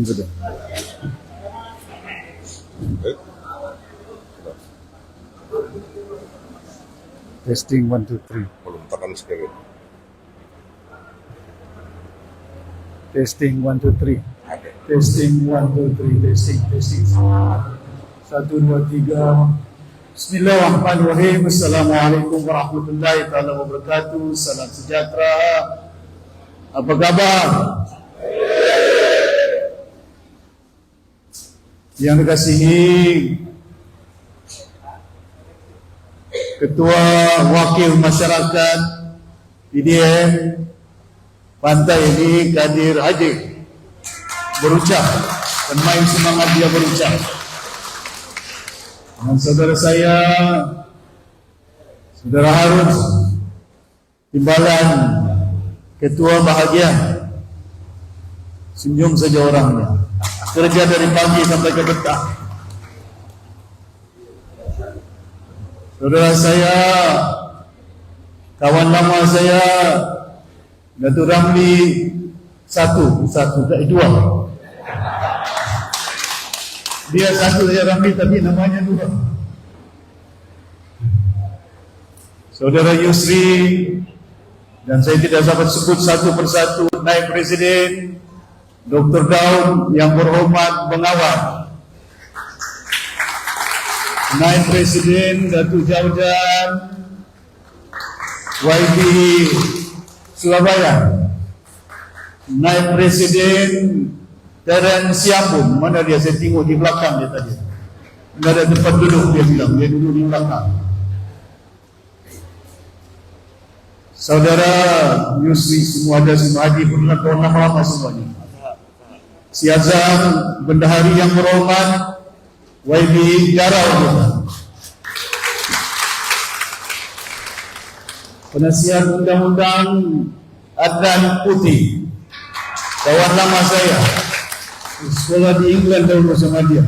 sudah. Testing 1 2 3. Belum tekan sekali. Testing 1 2 3. Ada. Testing 1 2 3. Testing. 1 2 3. Bismillahirrahmanirrahim. Assalamualaikum warahmatullahi taala wabarakatuh. Salam sejahtera. Apa khabar? Yang dikasihi Ketua Wakil Masyarakat PDM Pantai ini Kadir Haji berucap, pemain semangat dia berucap. Dan saudara saya, Saudara Harun Timbalan, Ketua Bahagia, senyum saja orangnya, kerja dari pagi sampai ke petang. Saudara saya, kawan lama saya, Datuk Ramli satu ke dua. Dia satu saja Ramli tapi namanya dua. Saudara Yusri, dan saya tidak dapat sebut satu persatu, Naib Presiden Dr. Daud yang berhormat Bengawang, Naib Presiden Datuk Jaujan YB Surabaya, Naib Presiden Terence Siapun, mana dia, saya tengok di belakang dia tadi, tidak ada tempat duduk, dia bilang dia duduk di belakang. Saudara Yusri semua ada, semua haji pernah tahun lama semuanya. Si Azam, Bendahari yang berhormat YB Jarau juga, penasihat undang-undang Adnan Putih, kawan lama saya, sekolah di England dahulu sama dia.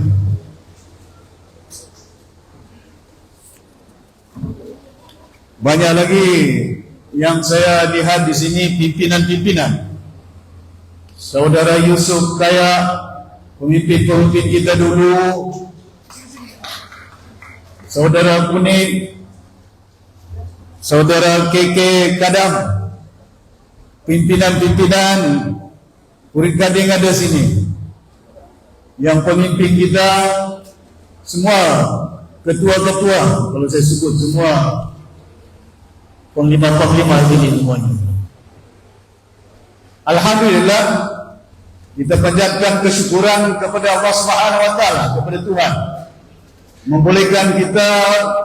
Banyak lagi yang saya lihat di sini, pimpinan-pimpinan. Saudara Yusuf Kaya, pemimpin-pemimpin kita dulu. Saudara Kunik, Saudara KK Kadam, pimpinan-pimpinan Purit Gading ada sini. Yang pemimpin kita semua, ketua-ketua, kalau saya sebut semua panglima-panglima ini semuanya. Alhamdulillah, kita panjatkan kesyukuran kepada Allah Subhanahu wa taala, kepada Tuhan, membolehkan kita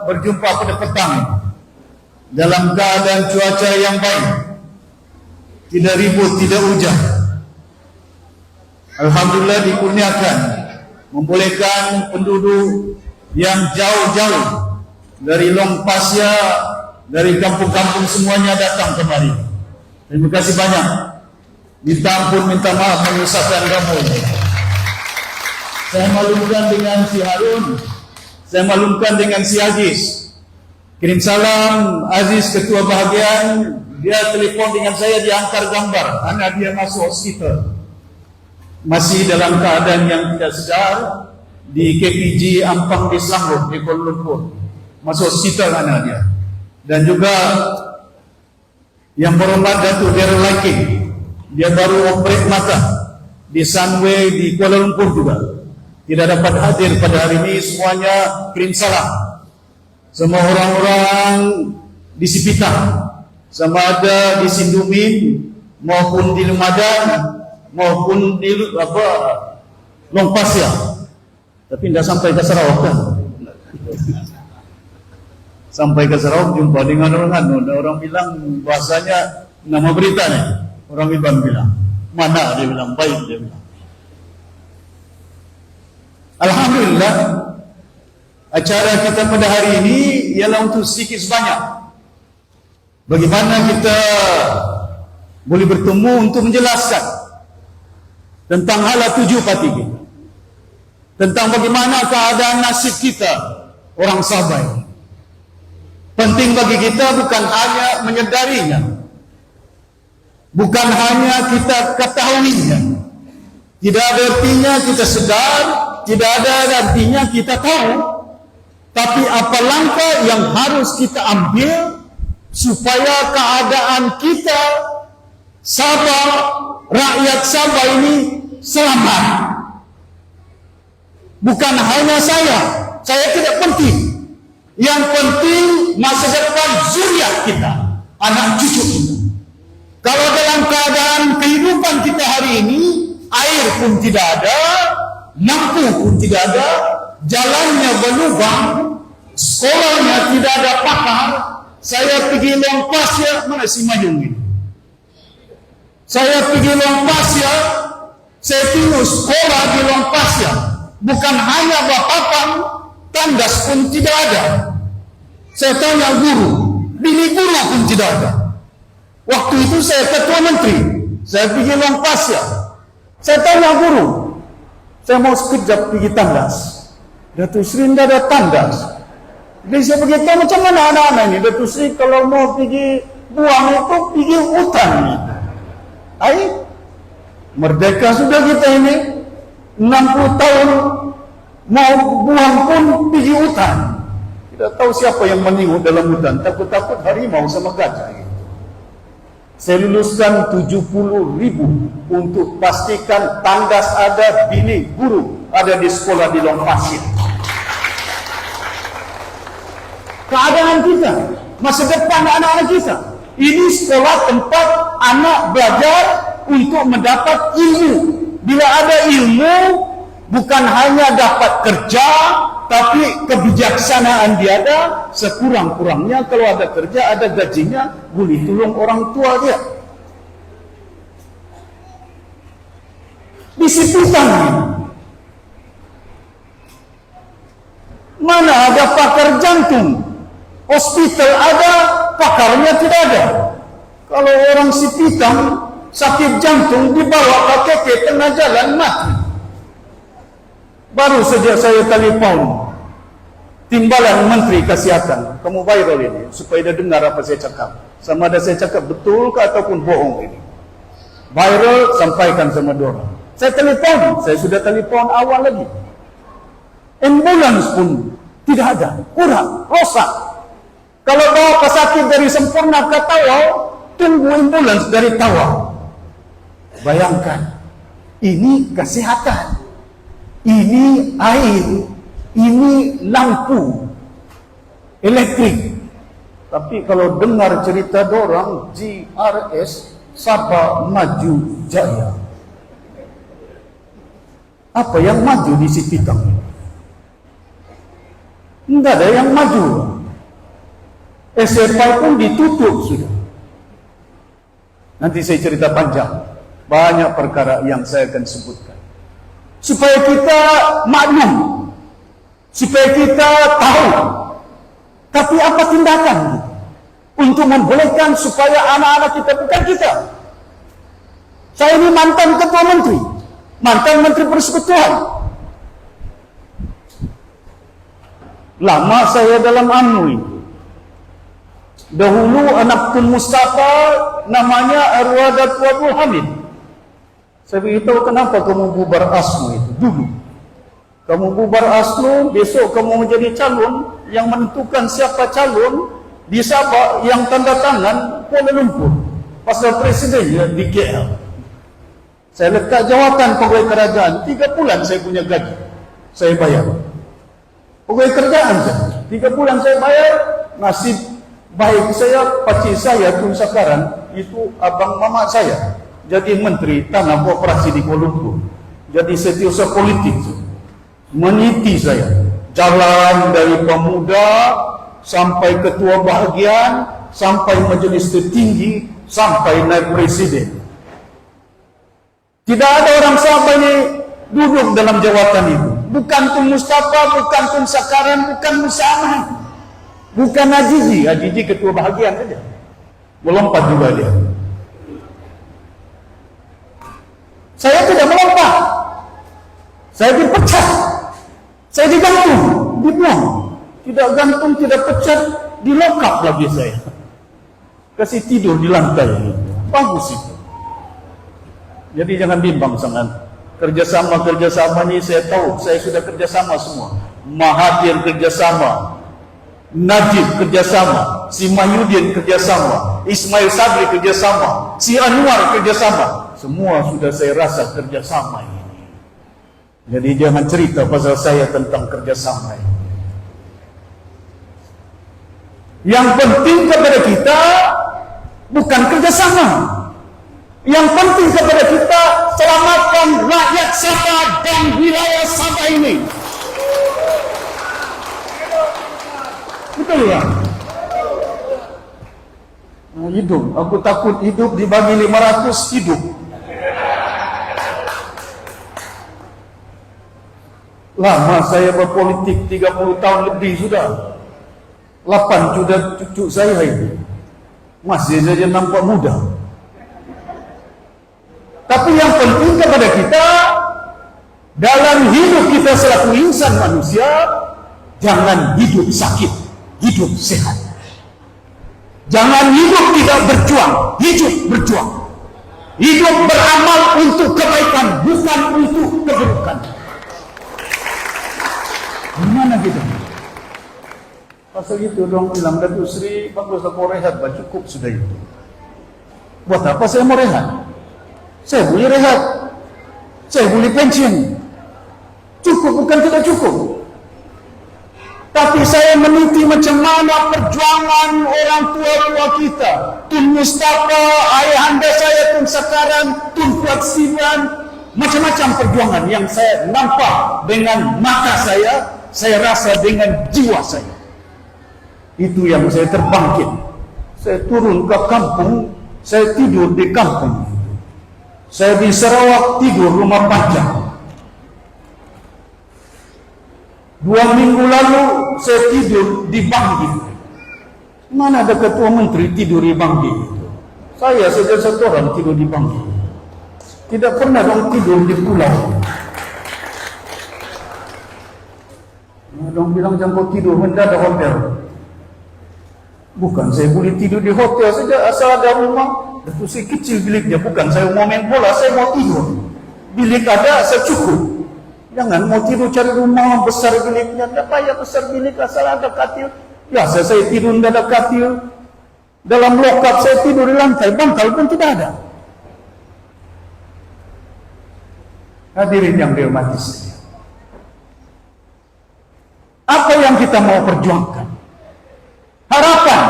berjumpa pada petang dalam keadaan cuaca yang baik, tidak ribut, tidak hujan. Alhamdulillah dikurniakan, membolehkan penduduk yang jauh-jauh dari Long Pasya, dari kampung-kampung semuanya datang kemari. Terima kasih banyak. Minta ampun, minta maaf menyusahkan kamu. Saya maklumkan dengan si Harun, saya maklumkan dengan si Aziz. Kirim salam Aziz, Ketua Bahagian. Dia telefon dengan saya, dia hantar gambar anak dia masuk hospital, masih dalam keadaan yang tidak sedar, di KPG Ampang di Selangor, di Kuala Lumpur. Masuk hospital anak dia. Dan juga yang berhormat Datuk Darren Laki, dia baru operate mata di Sunway di Kuala Lumpur juga, tidak dapat hadir pada hari ini. Semuanya kirim salam. Semua orang-orang di Sipitang, sama ada di Sindumin maupun di Lumadan maupun di Long Pasya, tapi tidak sampai ke Sarawak kan? Sampai ke Sarawak jumpa dengan orang bilang bahasanya nama berita nih. Orang Iban bilang, mana? Dia bilang, baik, dia bilang. Alhamdulillah, acara kita pada hari ini ialah untuk sedikit sebanyak bagaimana kita boleh bertemu untuk menjelaskan tentang hala 7 pati kita, tentang bagaimana keadaan nasib kita orang Sabah. Penting bagi kita bukan hanya menyedarinya, bukan hanya kita ketahuinya, Tidak ada artinya kita sedar, tidak ada artinya kita tahu. Tapi apa langkah yang harus kita ambil supaya keadaan kita, Sabah, rakyat Sabah ini selamat. Bukan hanya saya tidak penting. Yang penting masa depan zuriat kita, anak cucu kita. Kalau dalam keadaan kehidupan kita hari ini, air pun tidak ada, lampu pun tidak ada, jalannya berlubang, sekolahnya tidak ada pakar. Saya pergi Long Pasir, mana si Mayung ini? Saya pergi Long Pasir, saya tengok sekolah di Long Pasir. Bukan hanya papan, tandas pun tidak ada. Saya tanya guru, bilik guru pun tidak ada. Waktu itu saya ketua menteri, saya pergi Long Pasir. Saya tanya guru, saya mau sekejap pergi tandas. Datuk Seri tidak ada tandas. Jadi saya beritahu macam mana anak-anak ini. Datuk Seri kalau mau pergi buang itu, pergi hutan. Merdeka sudah kita ini, 60 tahun mau buang pun pergi hutan. Tidak tahu siapa yang menengok dalam hutan. Takut-takut harimau sama gajah. Saya luluskan 70.000 untuk pastikan tandas ada, bilik guru ada di sekolah di Long Pasir. Keadaan kita, masa depan anak-anak kita. Ini sekolah tempat anak belajar untuk mendapat ilmu. Bila ada ilmu, bukan hanya dapat kerja, tapi kebijaksanaan dia ada. Sekurang-kurangnya kalau ada kerja, ada gajinya, boleh tolong orang tua dia. Disiplinan. Mana ada pakar jantung? Hospital ada, pakarnya tidak ada. Kalau orang Sipitang sakit jantung dibawa ke tengah jalan mati. Baru saja saya telepon Timbalan Menteri Kesihatan, kamu viral ini supaya dia dengar apa saya cakap. Sama ada saya cakap betul ke ataupun bohong ini. Viral, sampaikan sama dia orang. Saya telepon, saya sudah telepon awal lagi. Ambulans pun tidak ada, kurang, rosak. Kalau bawa pesakit dari Sempurna ke Tawau, tunggu ambulans dari Tawau. Bayangkan, ini kesehatan, ini air, ini lampu, elektrik. Tapi kalau dengar cerita dorang, GRS, Sabah Maju Jaya. Apa yang maju di Sipitang? Tidak ada yang maju. SFI pun ditutup sudah. Nanti saya cerita panjang. Banyak perkara yang saya akan sebutkan. Supaya kita maklum. Supaya kita tahu. Tapi apa tindakan untuk membolehkan supaya anak-anak kita, bukan kita. Saya ini mantan ketua menteri. Mantan menteri persekutuan. Lama saya dalam UMNO ini. Dahulu anak Tun Mustafa namanya Arwah Datuk Abdul Hamid. Saya beritahu kenapa kamu bubar ASLO itu dulu. Kamu bubar ASLO, besok kamu menjadi calon, yang menentukan siapa calon di Sabah yang tanda tangan Kuala Lumpur. Pasal presidennya di KL. Saya letak jawatan pegawai kerajaan, 3 bulan saya punya gaji. Saya bayar. Pegawai kerajaan saya, 3 bulan saya bayar, nasib baik saya, pakcik saya Tun Sakaran, itu abang mama saya. Jadi menteri tanah koperasi di Kuala Lumpur. Jadi setiausaha politik itu. Meniti saya. Jalan dari pemuda, sampai ketua bahagian, sampai majelis tertinggi, sampai naik presiden. Tidak ada orang Sabah ini duduk dalam jawatan itu. Bukan Tun Mustafa, bukan Tun Sakaran, bukan Musa Ahmad. Bukan Azizi, Azizi ketua bahagian saja. Melompat juga dia. Saya tidak melompat. Saya dipecat. Saya digantung, dibuang. Tidak gantung, tidak pecat, dilokap lagi saya. Kasih tidur di lantai. Bagus itu. Jadi jangan bimbang sangat. Kerjasama ni saya tahu, saya sudah kerjasama semua. Mahathir kerjasama, Najib kerjasama, si Mahyudin kerjasama, Ismail Sabri kerjasama, si Anwar kerjasama. Semua sudah saya rasa kerjasama ini. Jadi jangan cerita pasal saya tentang kerjasama ini. Yang penting kepada kita bukan kerjasama. Yang penting kepada kita selamatkan rakyat Sabah dan wilayah Sabah ini. Betul ya? Hidup. Aku takut hidup dibagi 500 hidup. Lama saya berpolitik, 30 tahun lebih sudah. 8 sudah cucu saya ini. Masih saja nampak muda. Tapi yang penting kepada kita, dalam hidup kita selaku insan manusia, jangan hidup sakit, hidup sehat. Jangan hidup tidak berjuang, hidup berjuang. Hidup beramal untuk kebaikan, bukan untuk keburukan. Gimana kita? Pasal itu orang bilang, Datuk Seri, bagus aku rehat, cukup sudah itu. Buat apa saya mau rehat? Saya boleh rehat, saya boleh pensiun. Cukup bukan tidak cukup. Tapi saya meneliti macam mana perjuangan orang tua-tua kita. Tun Mustafa, ayahanda saya Tun Sakaran, Tun Fuad Siban, macam-macam perjuangan yang saya nampak dengan mata saya rasa dengan jiwa saya. Itu yang saya terbangkit. Saya turun ke kampung, saya tidur di kampung. Saya di Sarawak tidur rumah panjang. 2 minggu lalu saya tidur di Banggi. Mana ada ketua menteri tidur di Banggi? Saya saja satu orang tidur di Banggi. Tidak pernah dong tidur di pulau. Dong bilang jangan tidur mendadak hotel. Bukan saya boleh tidur di hotel saja asal ada rumah. Itu si kecil biliknya, bukan saya mau main bola, saya mau tidur. Bilik ada, saya cukup. Jangan mau tidur cari rumah besar biliknya, tidak payah besar bilik asal ada katil. Ya saya tidur tidak ada katil. Dalam lokap saya tidur di lantai, bantal pun tidak ada. Hadirin yang dirahmati sekalian, apa yang kita mau perjuangkan? Harapan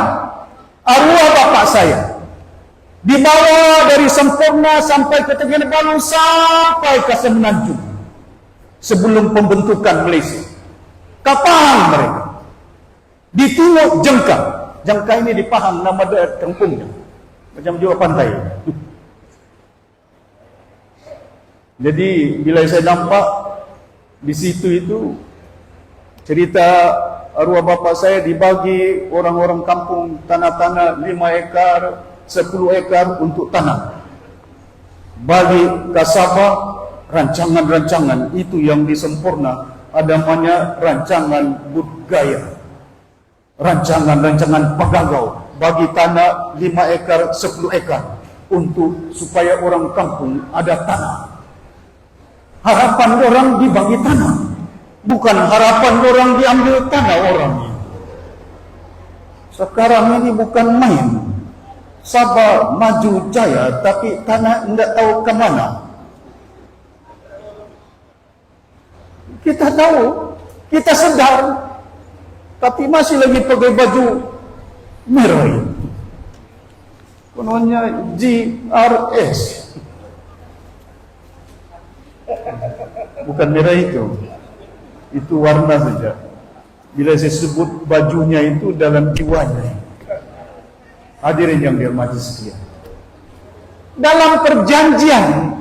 arwah bapak saya dibawa dari Sempurna sampai ke Terengganu sampai ke Semenanjung sebelum pembentukan Malaysia. Kapal mereka di Timur Jengka. Jengka ini di Pahang nama daerah kampungnya, macam juga pantai. Jadi bila saya nampak di situ itu cerita arwah bapak saya dibagi orang-orang kampung tanah-tanah 5 ekar 10 ekar untuk tanam. Bagi ke Sabah, rancangan-rancangan itu yang disempurna, ada namanya rancangan budaya, rancangan-rancangan pegagau, bagi tanah 5 ekar 10 ekar untuk supaya orang kampung ada tanah. Harapan orang dibagi tanah, bukan harapan orang diambil tanah orang ini. Sekarang ini bukan main. Sabah maju jaya, tapi tanah tidak tahu ke mana. Kita tahu, kita sedar, tapi masih lagi pakai baju merah ini. Kononnya GRS. Bukan merah itu warna saja. Bila saya sebut bajunya itu dalam jiwanya. Hadirin yang dirahmati sekalian, dalam perjanjian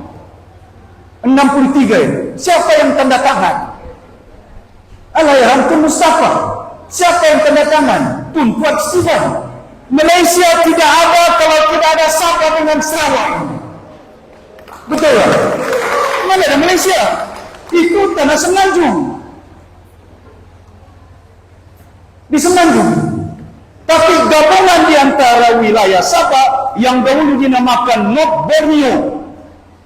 63 itu, siapa yang tanda tangan? Allahyarham Tun Mustafa. Siapa yang tanda tangan? Tun Fuad Siban. Malaysia tidak ada kalau tidak ada Sabah dengan Sarawak. Betul tak? Mana ada Malaysia? Itu tanah Semenanjung. Di Semenanjung. Tapi gabungan di antara wilayah Sabah yang dahulu dinamakan North Borneo,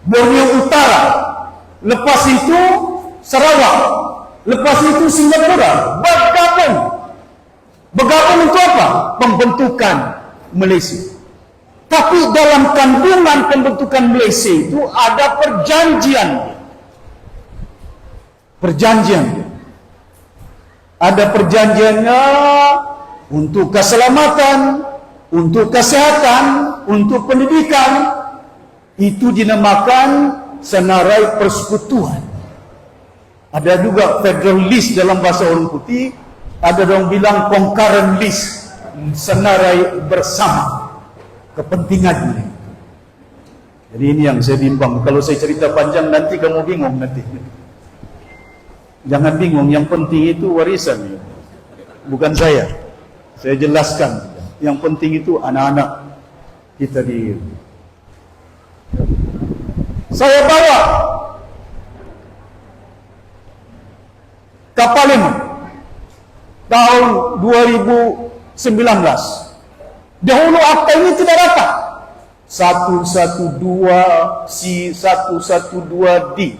Borneo Utara, lepas itu Sarawak, lepas itu Singapura bergabung untuk apa? Pembentukan Malaysia. Tapi dalam kandungan pembentukan Malaysia itu ada perjanjian. Ada perjanjiannya untuk keselamatan, untuk kesehatan, untuk pendidikan. Itu dinamakan senarai persekutuan. Ada juga federal list dalam bahasa orang putih. Ada orang bilang concurrent list, senarai bersama kepentingannya. Jadi ini yang saya bimbang. Kalau saya cerita panjang nanti kamu bingung nanti. Jangan bingung, yang penting itu warisan, bukan saya. Saya jelaskan, yang penting itu anak-anak kita di. Saya bawa ke Parlimen tahun 2019. Dahulu akta ini tidak dapat 112C, 112D.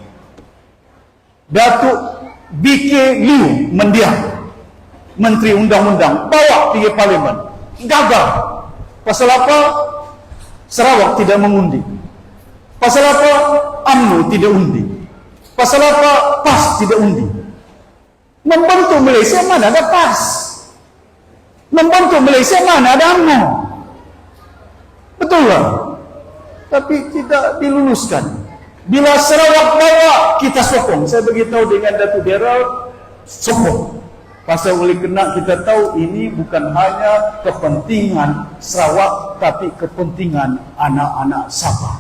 Datuk BK Liu mendiam, Menteri Undang-Undang, bawa pergi Parlimen, gagal. Pasal apa? Sarawak tidak mengundi. Pasal apa? UMNO tidak undi. Pasal apa? PAS tidak undi. Membentuk Malaysia mana ada PAS? Membentuk Malaysia mana ada UMNO? Betul lah. Tapi tidak diluluskan. Bila Sarawak bawa, kita sokong. Saya beritahu dengan Datuk Daryl, sokong. Pasal oleh kena kita tahu ini bukan hanya kepentingan Sarawak, tapi kepentingan anak-anak Sabah.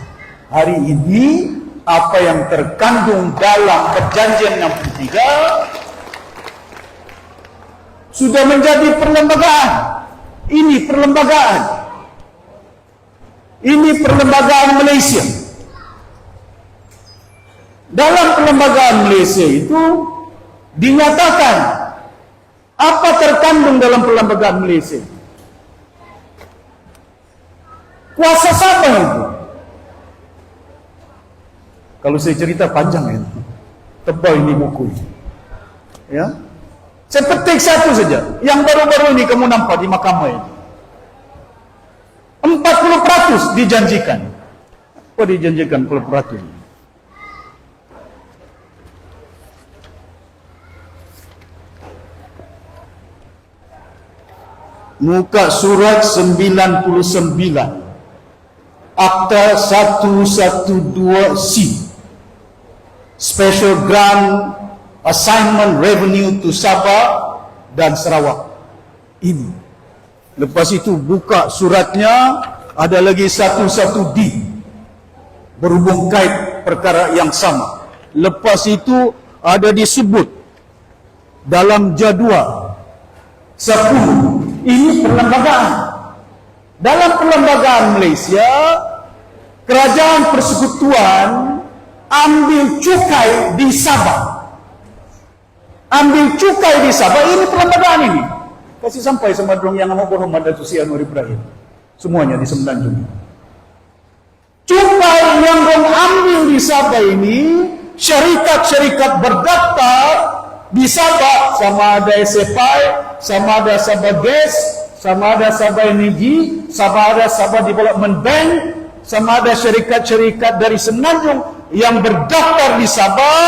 Hari ini, apa yang terkandung dalam Perjanjian 63 sudah menjadi perlembagaan. Ini perlembagaan. Ini perlembagaan Malaysia. Dalam perlembagaan Malaysia itu dinyatakan apa terkandung dalam perlembagaan Malaysia. Kuasa siapa itu? Kalau saya cerita panjang itu, tebal ini buku. Ya, saya petik satu saja. Yang baru-baru ini kamu nampak di mahkamah ini. 40% dijanjikan. Apa dijanjikan 40%? Muka surat 99, Akta 112C, Special Grant Assignment Revenue to Sabah dan Sarawak. Ini. Lepas itu buka suratnya, ada lagi 11D, berhubung kait perkara yang sama. Lepas itu ada disebut dalam jadual 10. Ini perlembagaan. Dalam perlembagaan Malaysia, kerajaan persekutuan ambil cukai di Sabah. Ambil cukai di Sabah, ini perlembagaan ini. Kasih sampai sama dong yang amat berhormat Datuk Seri Anwar Ibrahim. Semuanya di Semenanjung. Cukai yang dong ambil di Sabah ini, syarikat-syarikat berdaftar di Sabah, sama ada SFI, sama ada Sabah Gas, sama ada Sabah Energy, sama ada Sabah Development Bank, sama ada syarikat-syarikat dari Semenanjung yang berdaftar di Sabah,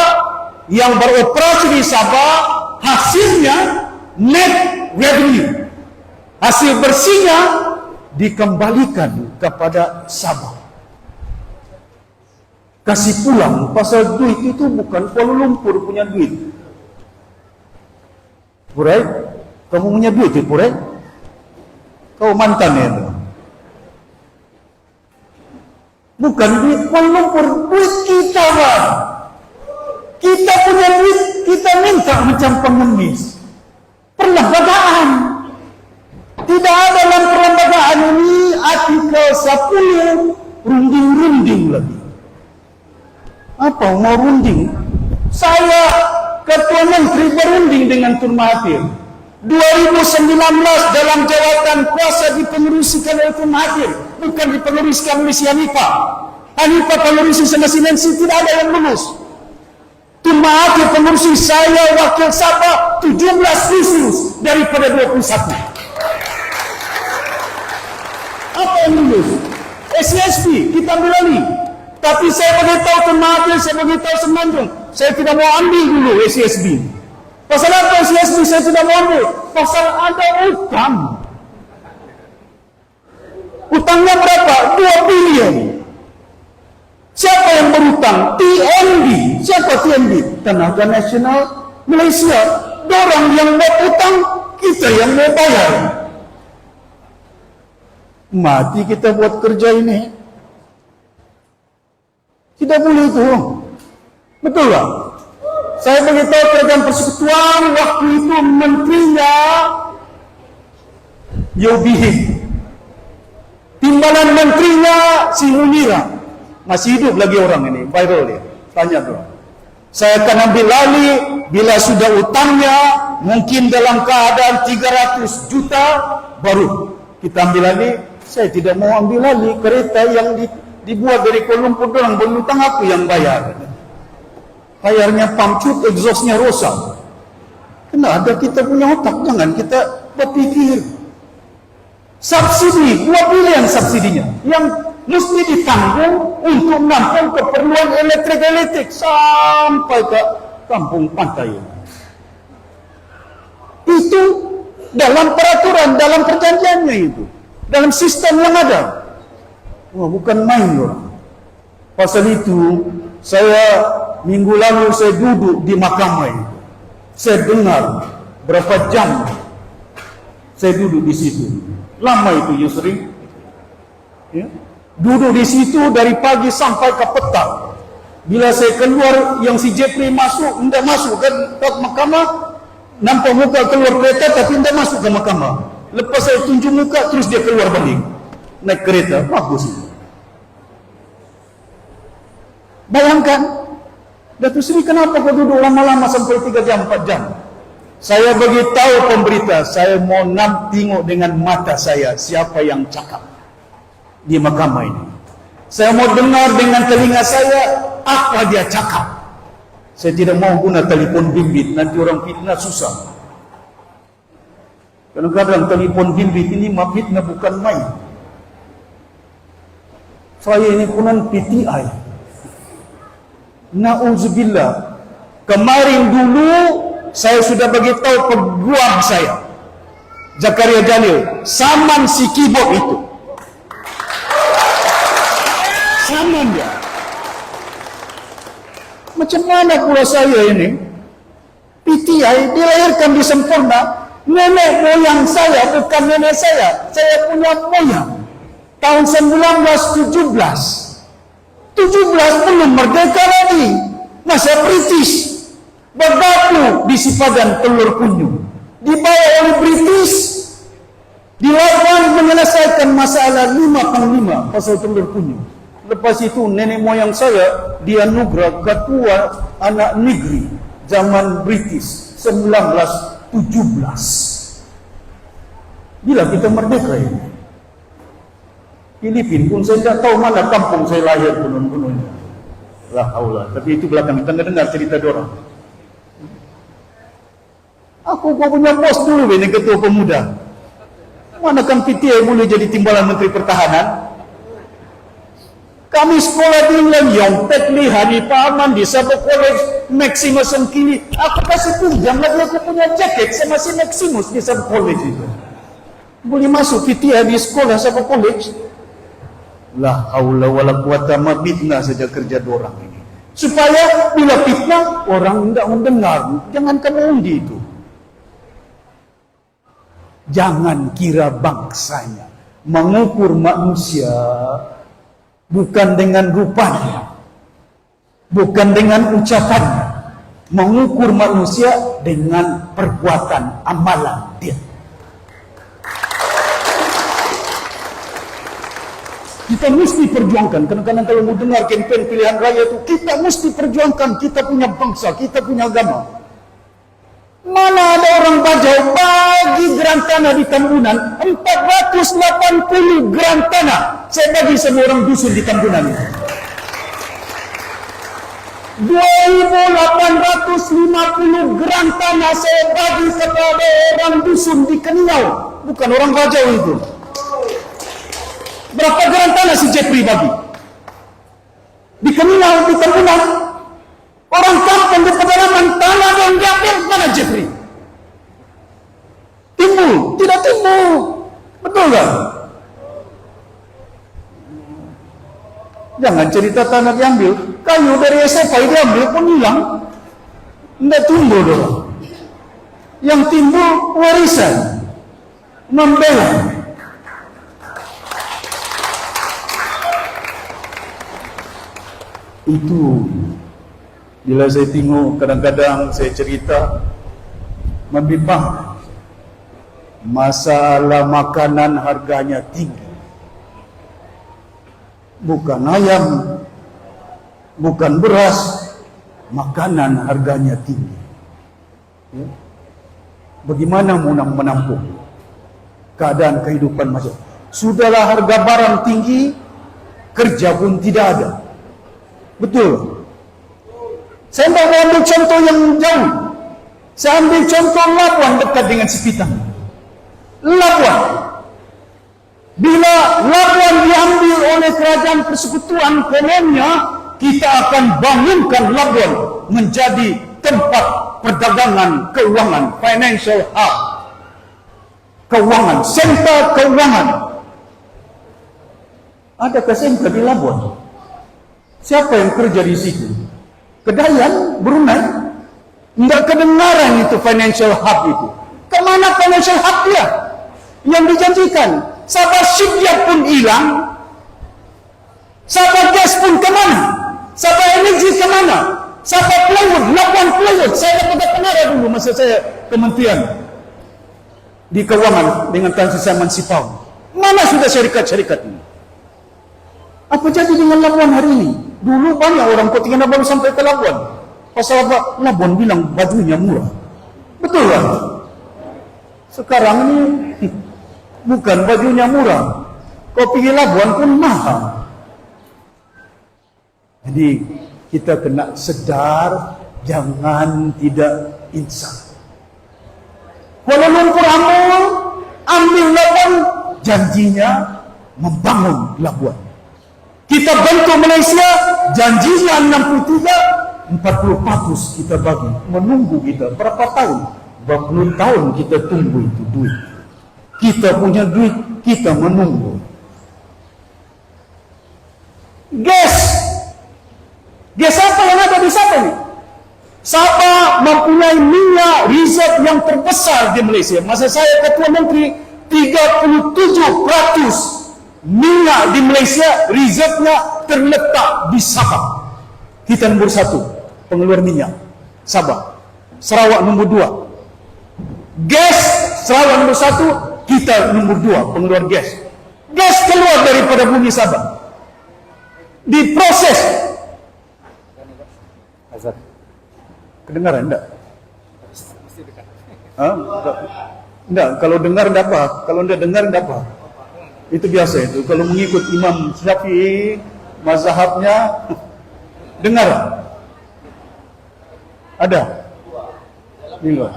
yang beroperasi di Sabah, hasilnya net revenue. Hasil bersihnya dikembalikan kepada Sabah. Kasih pulang, pasal duit itu bukan Kuala Lumpur punya duit. Purai, kamu punya duit, Purai? Kau mantan ya? Bukan duit Kuala Lumpur, duit kita, Bang. Kita punya duit, kita minta macam pengemis. Perlembagaan. Tidak ada dalam perlembagaan ini artikel 10 runding-runding lagi. Apa mau runding? Saya Ketua Menteri berunding dengan Tun Mahathir. 2019 dalam jawatan kuasa dipengerusikan oleh Tun Mahathir, bukan dipengerusikan oleh si Hanifah. Hanifah pengerusi sama si Nancy, tidak ada yang lulus. Tun Mahathir pengurusi, saya wakil Sabah 17 lulus daripada 21. Apa yang lulus? SCSP, kita ambil alih. Tapi saya beritahu Tun Mahathir, saya beritahu Semenanjung, saya tidak mau ambil dulu SCSP. Pasal apa SCSP saya tidak mau ambil? Pasal ada utang. Utangnya berapa? 2 bilion. Siapa yang berutang? TNB. Siapa TNB? Tenaga Nasional Malaysia. Dorang yang buat utang, kita yang mau bayar. Mati kita buat kerja ini. Tidak boleh itu. Betul tak? Saya beritahu kerajaan persekutuan, waktu itu menterinya Yobihim, timbalan menterinya si Munira. Masih hidup lagi orang ini, viral dia. Tanya tu. Saya akan ambil alih bila sudah utangnya mungkin dalam keadaan 300 juta baru kita ambil alih. Saya tidak mau ambil alih kereta yang dibuat dari Kuala Lumpur, orang berhutang, aku yang bayar. Bayarnya pamcut, exhaustnya rosak. Kena ada kita punya otak, jangan kita berpikir. Subsidi, 2 bilion subsidinya yang mesti ditanggung untuk menampung keperluan elektrik sampai ke kampung pantai. Itu dalam peraturan, dalam perjanjiannya itu, dalam sistem yang ada. Wah, bukan main loh. Pasal itu saya minggu lalu saya duduk di mahkamah itu. Saya dengar berapa jam saya duduk di situ. Lama itu Yusri. Ya. Duduk di situ dari pagi sampai ke petang. Bila saya keluar, yang si Jeffrey masuk, tidak masuk ke mahkamah. Nampak muka keluar kereta tapi tidak masuk ke mahkamah. Lepas saya tunjuk muka, terus dia keluar balik. Naik kereta, bagus itu. Bayangkan, Datuk Seri, kenapa kau duduk lama-lama sampai 3 jam, 4 jam? Saya beritahu pemberita, saya mau tengok dengan mata saya siapa yang cakap di mahkamah ini. Saya mau dengar dengan telinga saya apa dia cakap. Saya tidak mau guna telefon bimbit, nanti orang fitnah susah. Kadang-kadang telefon bimbit ini fitnah bukan main. Saya ini punan PTI. Na'udzubillah. Kemarin dulu saya sudah beritahu peguam saya, Zakaria Jalil, saman si keyboard itu. Saman dia. Macam mana pula saya ini? PTI dilahirkan di Sempurna. Nenek moyang saya bukan nenek saya. Saya punya moyang. Tahun 1917. 17 belum merdeka lagi. Masa British. Bergabung di Sipadan Telur Punyu. Dibawa oleh British. Dilakukan menyelesaikan masalah 5/5 pasal Telur Punyu. Lepas itu nenek moyang saya dianugerah Ketua Anak Negeri zaman British 1917. Bila kita merdeka ini, Filipin pun saya tidak tahu mana kampung saya lahir gunung-gunungnya. La haula. Tapi itu belakang kita dengar cerita dorang. Aku punya bos dulu ini ketua pemuda. Manakan PTI boleh jadi timbalan Menteri Pertahanan? Kami sekolah di England, Yongpet Lee, Hanifah Aman, di Sabah College, Maximus Kini. Aku kasih pinjam lagi, aku punya jaket, saya masih Maximus di Sabah College itu. Boleh masuk PTI di sekolah Sabah College? La haula wala quwata ma fitnah saja kerja dorang ini. Supaya bila fitnah, orang tidak mendengar. Jangan kamu undi itu. Jangan kira bangsanya mengukur manusia bukan dengan rupanya, bukan dengan ucapannya. Mengukur manusia dengan perbuatan amalan dia. Kita mesti perjuangkan. Kadang-kadang kalau mau dengar kempen pilihan raya itu, kita mesti perjuangkan. Kita punya bangsa, kita punya agama. Mana ada orang Bajau bagi geran tanah di Tambunan 480 geran tanah. Saya bagi semua orang dusun di Tambunan. 2.850 gram tanah saya bagi kepada orang dusun di Keniau. Bukan orang Bajau itu. Berapa gram tanah si Jeffrey bagi? Di Keniau, di Tempunan. Orang kampung di pedalaman tanah yang diambil, mana Jeffrey? Timbul, tidak timbul. Betul tak? Jangan cerita tanah diambil. Kayu dari SFI diambil pun hilang. Tidak tumbuh doang. Yang timbul warisan. Membela. Itu bila saya tengok, kadang-kadang saya cerita membimbang. Masalah makanan harganya tinggi. Bukan ayam, bukan beras, makanan harganya tinggi. Ya. Bagaimana mau menampung keadaan kehidupan masyarakat? Sudahlah harga barang tinggi, kerja pun tidak ada. Betul. Saya mau ambil contoh yang jauh. Saya ambil contoh Labuan dekat dengan Sipitang. Labuan. Bila Labuan diambil oleh kerajaan persekutuan kolonial, kita akan bangunkan Labuan menjadi tempat perdagangan keuangan, financial hub. Keuangan, sentra keuangan. Adakah sentra di Labuan? Siapa yang kerja di situ? Kedayan, Brunei? Tidak kedengaran itu financial hub itu. Kemana financial hub dia? Yang dijanjikan. Sabah shipyard pun hilang. Sabah gas pun kemana? Sabah energi kemana? Sabah plywood, Labuan plywood. Saya dapat pengarah dulu masa saya kementerian di keuangan dengan Tan Sri Saman Sipau. Mana sudah syarikat-syarikat ini? Apa jadi dengan Labuan hari ini? Dulu banyak orang Kota baru sampai ke Labuan. Pasal apa? Labuan bilang bajunya murah. Betul kan? Sekarang ini bukan bajunya murah. Kau pergi Labuan pun mahal. Jadi kita kena sedar, jangan tidak insaf. Kuala Lumpur ambil Labuan, janjinya membangun Labuan. Kita bantu Malaysia, janjinya 63, 40 patus kita bagi. Menunggu kita berapa tahun? 20 tahun kita tunggu itu duit. Kita punya duit, kita menunggu. Gas apa yang ada di Sabah ini? Sabah mempunyai minyak reserve yang terbesar di Malaysia. Masa saya Ketua Menteri, 37% minyak di Malaysia reserve-nya terletak di Sabah. Kita nombor 1 pengeluar minyak, Sabah. Sarawak nombor 2. Gas, Sarawak nombor 1, kita nombor 2 pengeluar gas. Gas keluar daripada bumi Sabah. Diproses. Azhar. Kedengaran enggak? Enggak, kalau dengar enggak apa. Kalau enggak dengar enggak apa. Itu biasa itu. Kalau mengikut Imam Syafi'i, mazhabnya, dengar. Ada? Di luar.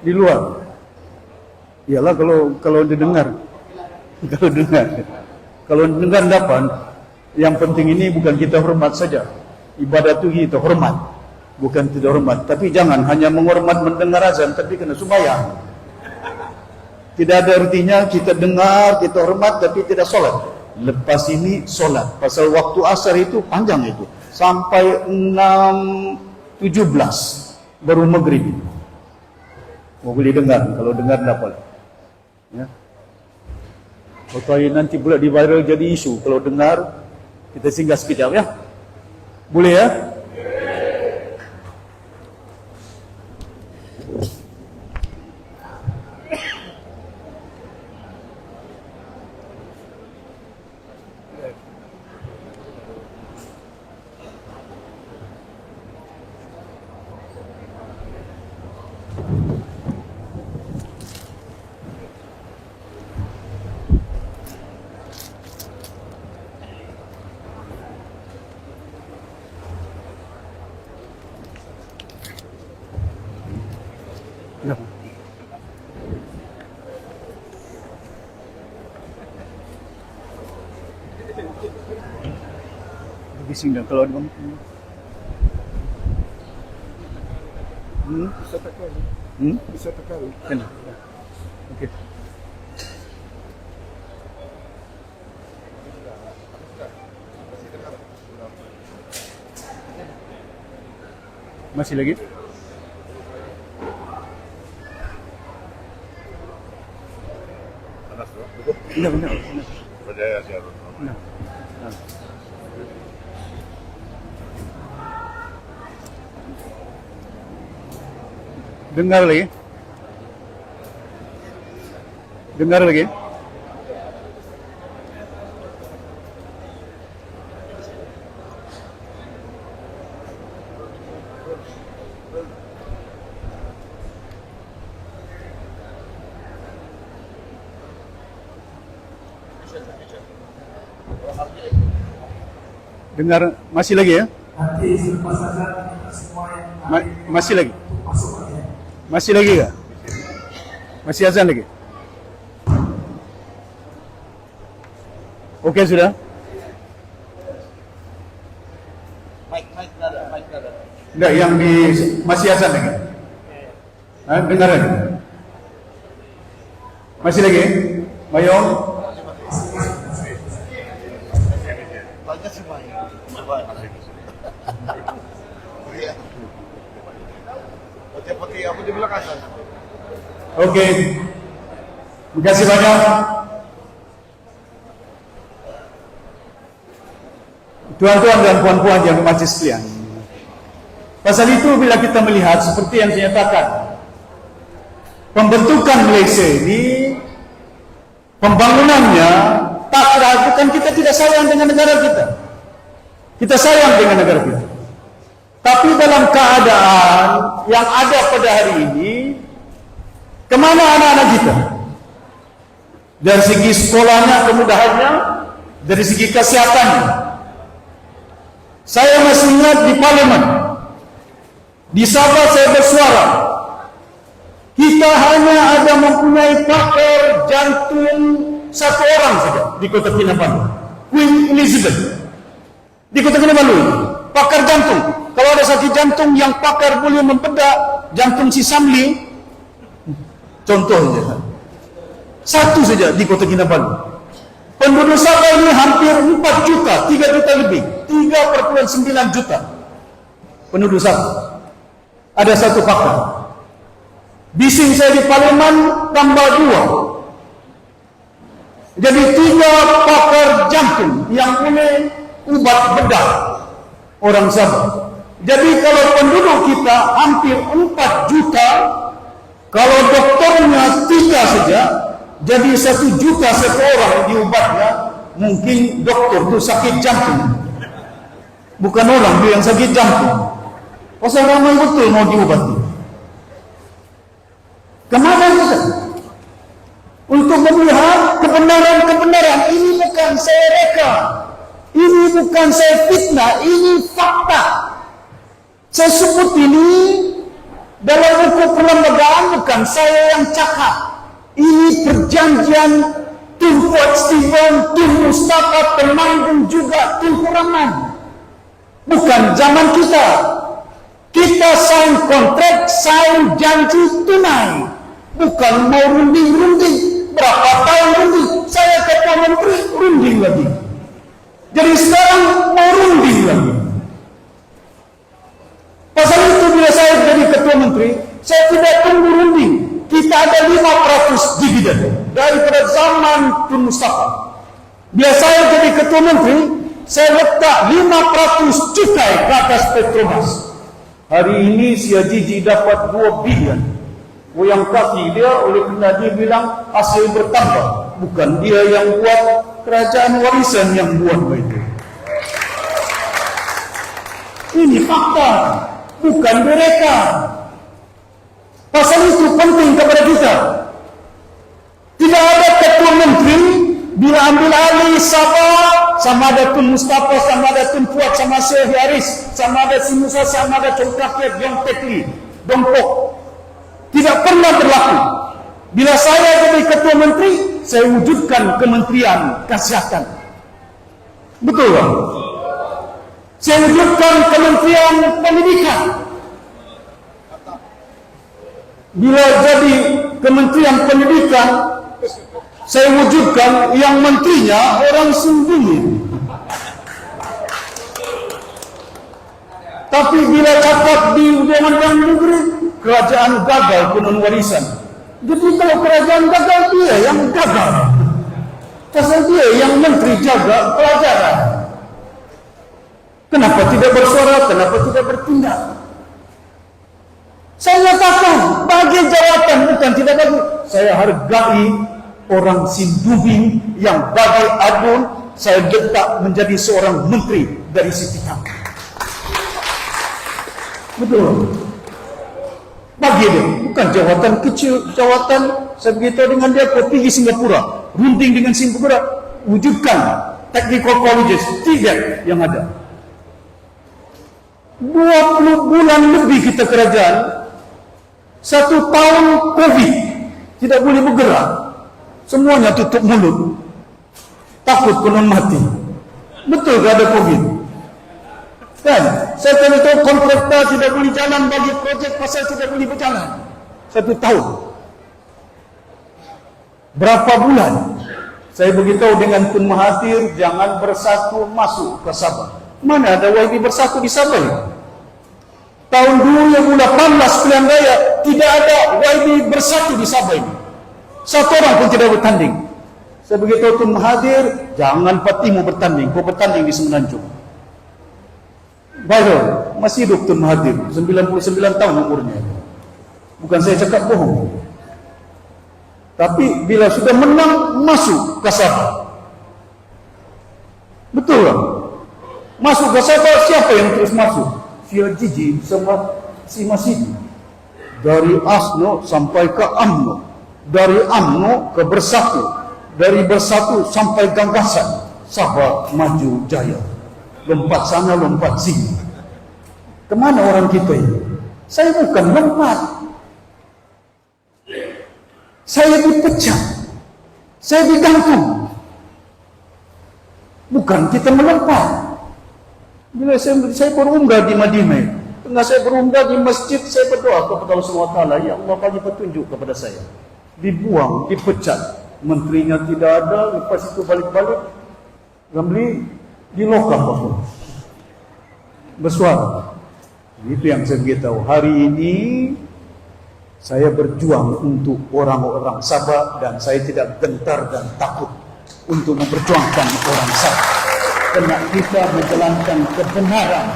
Di luar. Iyalah kalau didengar. Kalau dengar. Kalau dengar dapat. Yang penting ini bukan kita hormat saja. Ibadat itu kita hormat. Bukan tidak hormat. Tapi jangan hanya menghormat mendengar azan, tapi kena sembahyang. Tidak ada artinya kita dengar, kita hormat, tapi tidak solat. Lepas ini solat. Pasal waktu asar itu panjang itu. Sampai 6.17 baru maghrib. Mau boleh dengar, kalau dengar dapat. Ya. Kalau nanti pula di viral jadi isu. Kalau dengar, kita singgah sekejap ya. Boleh ya? Bising dah kalau ada bang. Bisa tekan. Bisa tekan. Kena. Okey. Masih lagi? Panas bro. Duduk. Benar. Berjaya sih Harun. Benar. Dengar lagi. Dengar lagi. Dengar masih lagi ya? Masih lagi? Masih lagi enggak? Masih azan lagi? Oke sudah? Mic ada. Enggak, yang di masih azan lagi? Dengar lagi? Masih lagi? Mayong? Tanya sih Mai. Putih aku di belakang. Oke. Terima kasih banyak. Tuan-tuan dan puan-puan yang bermajlis sekalian. Pasal itu bila kita melihat seperti yang dinyatakan, pembentukan Malaysia ini, pembangunannya tak bukan kita tidak sayang dengan negara kita. Kita sayang dengan negara kita. Tapi dalam keadaan yang ada pada hari ini, kemana anak-anak kita? Dari segi sekolahnya, kemudahannya, dari segi kesehatannya. Saya masih ingat di Parlimen, di Sabah saya bersuara, kita hanya ada mempunyai pakar jantung satu orang saja di Kota Kinabalu, Queen Elizabeth. Di Kota Kinabalu, pakar jantung. Kalau ada sakit jantung yang pakar boleh membedah jantung si Samli, contohnya satu saja di Kota Kinabalu. Penduduk Sabah ini hampir 4 juta, 3 juta lebih, 3,9 juta penduduk Sabah. Ada satu pakar. Bising saya di Parlimen tambah 2. Jadi 3 pakar jantung yang boleh ubat bedah orang Sabah. Jadi kalau penduduk kita hampir 4 juta, kalau dokternya 3 saja, jadi 1 juta satu orang diubatnya, mungkin dokter itu sakit jantung. Bukan orang dia yang sakit jantung. Pasal ramai betul mau diubati. Kemana kita? Untuk melihat kebenaran-kebenaran. Ini bukan saya reka. Ini bukan saya fitnah. Ini fakta. Saya sebut ini dalam buku perlembagaan, bukan saya yang cakap. Ini perjanjian Tun Fuad Stephen, Tun Mustafa, Temanggung juga Tun Rahman. Bukan zaman kita. Kita sign kontrak, sign janji tunai. Bukan mau runding-runding. Berapa tahun runding? Saya ketua menteri, runding lagi. Jadi sekarang mau runding lagi. Pasal itu bila saya jadi ketua menteri, saya tidak tunggu runding. Kita ada 5% dividen daripada zaman Tun Mustafa. Bila saya jadi ketua menteri, saya letak 5% cukai ke atas Petronas. Hari ini si Haji dapat 2 bilion. Goyang kaki dia oleh kerana dia bilang hasil bertambah. Bukan dia yang buat, kerajaan warisan yang buat begitu. Ini fakta, bukan mereka. Pasal itu penting kepada kita. Tidak ada ketua menteri bila ambil alih Sabah, sama ada Tun Mustafa, sama ada Tun Fuad, sama Syekh Haris, sama ada Si Musa, sama ada Chong Kakiat, Yong Tekli, Dongkok. Tidak pernah berlaku. Bila saya jadi ketua menteri, saya wujudkan Kementerian Kesihatan. Betul kan? Saya wujudkan Kementerian Pendidikan. Bila jadi Kementerian Pendidikan, saya wujudkan yang menterinya orang sendiri. Tapi bila cakap di Dewan Negeri, kerajaan gagal penon warisan. Jadi kalau kerajaan gagal, dia yang gagal. Pasal dia yang menteri jaga pelajaran. Kenapa tidak bersuara? Kenapa tidak bertindak? Saya nyatakan, bagi jawatan bukan tidak bagi. Saya hargai orang Sindubing yang bagi adun, saya letak menjadi seorang menteri dari Sitikang. Betul. Bagi dia, bukan jawatan kecil, jawatan saya beritahu dengan dia, kau pergi Singapura, runding dengan Singapura, wujudkan technical colleges, 3 yang ada. 20 bulan lebih kita kerajaan, 1 tahun COVID, tidak boleh bergerak, semuanya tutup mulut, takut konon mati. Betul ke ada COVID? Kan? Saya tahu kontraktor tidak boleh jalan bagi projek pasal tidak boleh berjalan. 1 tahun. Berapa bulan? Saya beritahu dengan Tun Mahathir, jangan bersatu masuk ke Sabah. Mana ada YB bersatu di Sabah? Tahun 2018 pilihan raya, tidak ada YB bersatu di Sabah ini. 1 orang pun tidak bertanding. Saya beritahu Tun Mahathir, jangan partimu bertanding, kau bertanding di Semenanjung. Baru masih hidup Tun Mahathir, 99 tahun umurnya. Bukan saya cakap bohong. Tapi bila sudah menang, masuk ke Sabah. Betul tak? Masuk ke Sabah, siapa yang terus masuk? Sia Jiji sama si Masidi. Dari ASNO sampai ke AMNO. Dari AMNO ke Bersatu. Dari Bersatu sampai Gagasan. Sabah maju jaya. Lompat sana, lompat sini. Kemana orang kita ini? Saya bukan lompat. Saya dipecat. Saya digantung. Bukan kita melompat. Bila saya berumrah di Madinah, tengah saya berumrah di masjid, saya berdoa kepada Allah SWT, ya Allah bagi petunjuk kepada saya. Dibuang, dipecat. Menterinya tidak ada, lepas itu balik-balik. Ramli dilokap aku. Bersuara. Itu yang saya beritahu. Hari ini saya berjuang untuk orang-orang Sabah dan saya tidak gentar dan takut untuk memperjuangkan orang Sabah. Karena kita menjalankan kebenaran.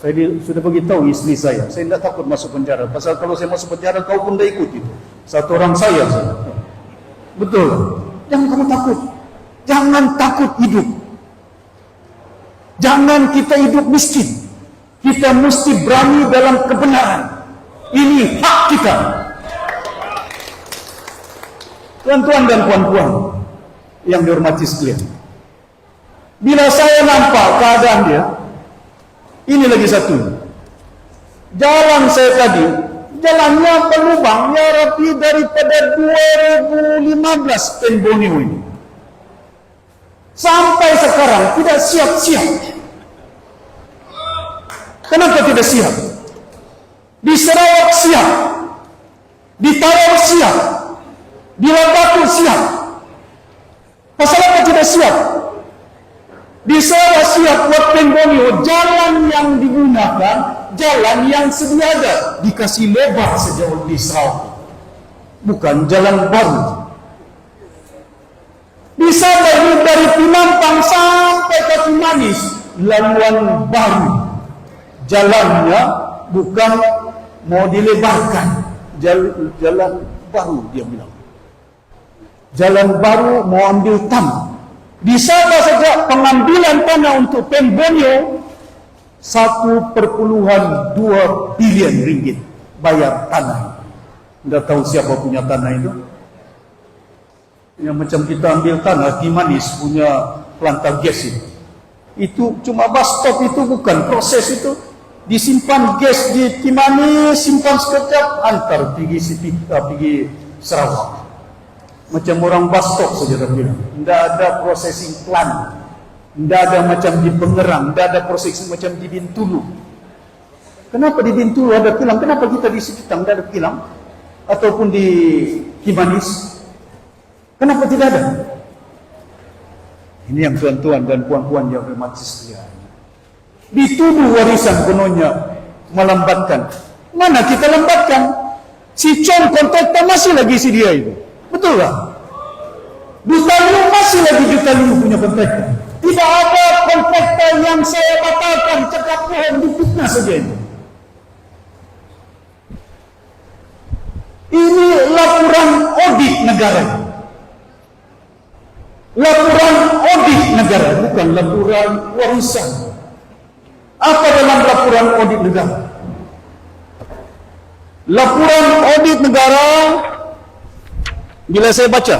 Saya sudah beritahu isteri saya tidak takut masuk penjara. Pasal kalau saya masuk penjara, kau pun dah ikut itu. 1 orang saya. Betul. Jangan kamu takut. Jangan takut hidup. Jangan kita hidup miskin. Kita mesti berani dalam kebenaran. Ini hak kita. Tuan-tuan dan puan-puan yang dihormati sekalian. Bila saya nampak keadaan dia, ini lagi satu. Jalan saya tadi, jalannya berlubang, ya rapi daripada 2015 Penbonio ini. Sampai sekarang tidak siap-siap. Kenapa tidak siap? Di Sarawak siap, di Tawau siap, di Lambatu siap. Pasal apa tidak siap? Di Sarawak siap buat Penbonio, jalan yang digunakan, jalan yang sedia ada, dikasih lebar sejauh di Sarawak. Bukan jalan baru. Bisa dari Penampang sampai ke Manis, laluan baru. Jalannya bukan mau dilebarkan, jalan baru dia bilang. Jalan baru mau ambil tanah. Bisa saja pengambilan tanah untuk Penbonio 1,2 bilion ringgit bayar tanah. Tidak tahu siapa punya tanah itu. Yang macam kita ambil tanah di Manis punya planta gas itu cuma bus stop, itu bukan proses itu. Disimpan gas di Timanis, simpan sekejap, antar pergi Sarawak. Macam orang bus stop saja dia bilang. Tidak ada processing plant. Tidak ada macam di Pengerang, tidak ada proses macam di Bintulu. Kenapa di Bintulu ada kilang? Kenapa kita di Sekitang tidak ada kilang? Ataupun di Kimanis? Kenapa tidak ada? Ini yang tuan-tuan dan puan-puan yang bermati sekalian. Dituduh warisan kononnya melambatkan. Mana kita lambatkan? Si Chong kontraktor masih lagi si dia itu. Betul tak? Juta Liu masih lagi Juta Liu punya kontraktor. Tidak ada kontraktor yang saya batalkan, cakap bohong, difitnah saja itu. Ini laporan audit negara. Laporan audit negara, bukan laporan warisan. Apa dalam laporan audit negara? Laporan audit negara, bila saya baca,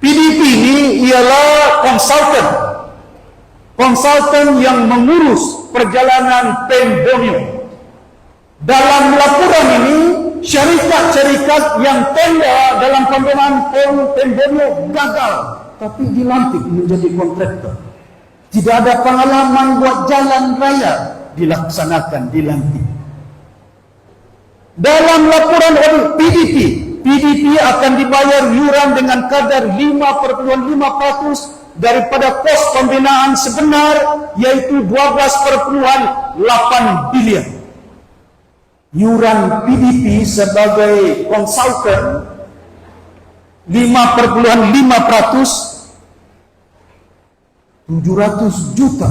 PDP ini ialah konsultan yang mengurus perjalanan Pembonyo. Dalam laporan ini, syarikat-syarikat yang tenda dalam pembangunan Pembonyo gagal, tapi dilantik menjadi kontraktor. Tidak ada pengalaman buat jalan raya, dilaksanakan, dilantik. Dalam laporan PDP akan dibayar yuran dengan kadar 5,5% daripada kos pembinaan sebenar, yaitu 12,8 bilion. Yuran PDP sebagai konsultan 5,5%, 700 juta.